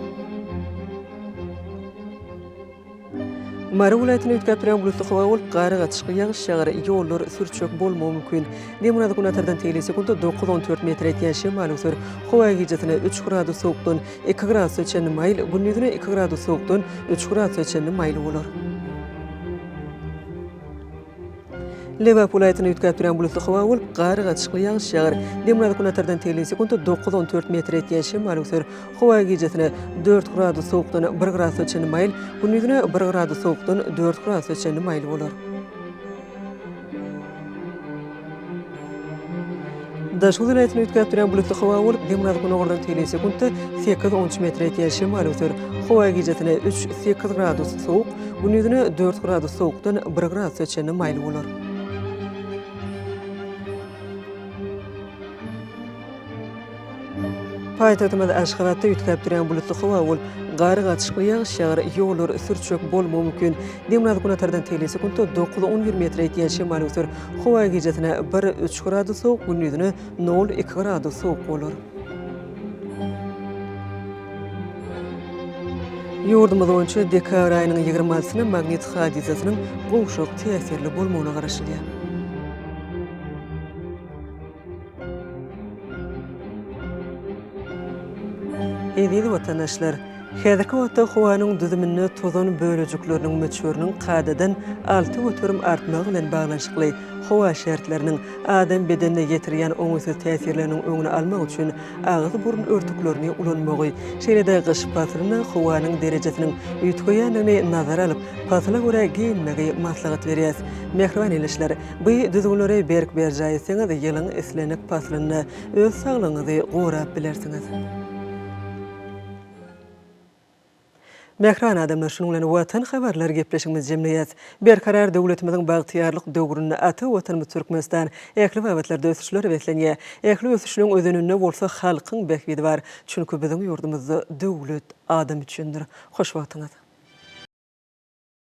Mara vilayetine ötkäp bulytly howa bolup garyga çykly ýağış ýagar, ýollar sürçök bolmagy mümkin. Demir günatardan tele sekunda 9-14 metr etýän şemalyk howa gejesine 3 gradus sowukdan 2 gradus öçeni maýl, gündüzine 2 gradus sowukdan 3 gradus öçeni maýl bolar. Leopold vilayetine ötkäp bulytly howa bolup garyga çykly ýağış ýagar. Demir günatardan tele sekunda 9-14 metr etýän şemalyk howa gejesine 4 gradus sowukdan 1 gradus öçeni maýl, gündüzine 1 gradus sowukdan 4 gradus öçeni maýl bolar. Daşgy vilayetine ötkäp bulytly howa bolup Demir günatardan tele sekunda 8-13 metr etýän şemalyk howa gejesine 3-8 gradus sowuk, gündüzine 4 gradus sowukdan 1 gradus öçeni maýl bolar. Paýtagymyz Aşgabatda ötkäp bulytly howa bolup garyga çykly ýağış ýagar, ýollar sürçök bolmagy mümkin. Demir günatardan tele sekunda 9-11 metr etýän şemalyk howa gejesine 1-3 gradus sowuk, gündüzine 0-2 gradus sowuk bolar. Ýurdumyz boýunça dekabr aýynyň 26-syna magnit hadisasynyň gowşak täsirli bolmagyna garaşylýar. Eýdi vatandaşlar, häzirki wagtda howanyň düzümini tozan bölejikleriniň möçöriniň qadadan 6 götürüm artmagy bilen baglanşykly howa şertleriniň adam bedenine getirýän oňsuz täsirleriniň öňüni almak üçin agyzy burun örtüklerini ulanmagy, şeýle-de gyş pasylyny howanyň derejesiniň ýetgeýänini nazara alyp, pasyla görä giyinmegi maslahat berýär. Mehriban elçiler, bu düzgünleri berk berjaýsyňyz ýylyň islenek pasylyny öz saglygyňyzy gorap bilersiňiz. Mehriban adamlar, şunun bilen watan habarlar gepleşigimiz jemleýät. Berkarar döwletimiziň bagtyýarlyk döwrüne aty watanymyz Türkmenistan ähli wagtlarda ösüşler betlenýär. Ähli ösüşlüň özününde bolsa halkyň bekbidi bar. Çünki biziň ýurdumyzda döwlet adam üçindir. Hoş wagtyňyz.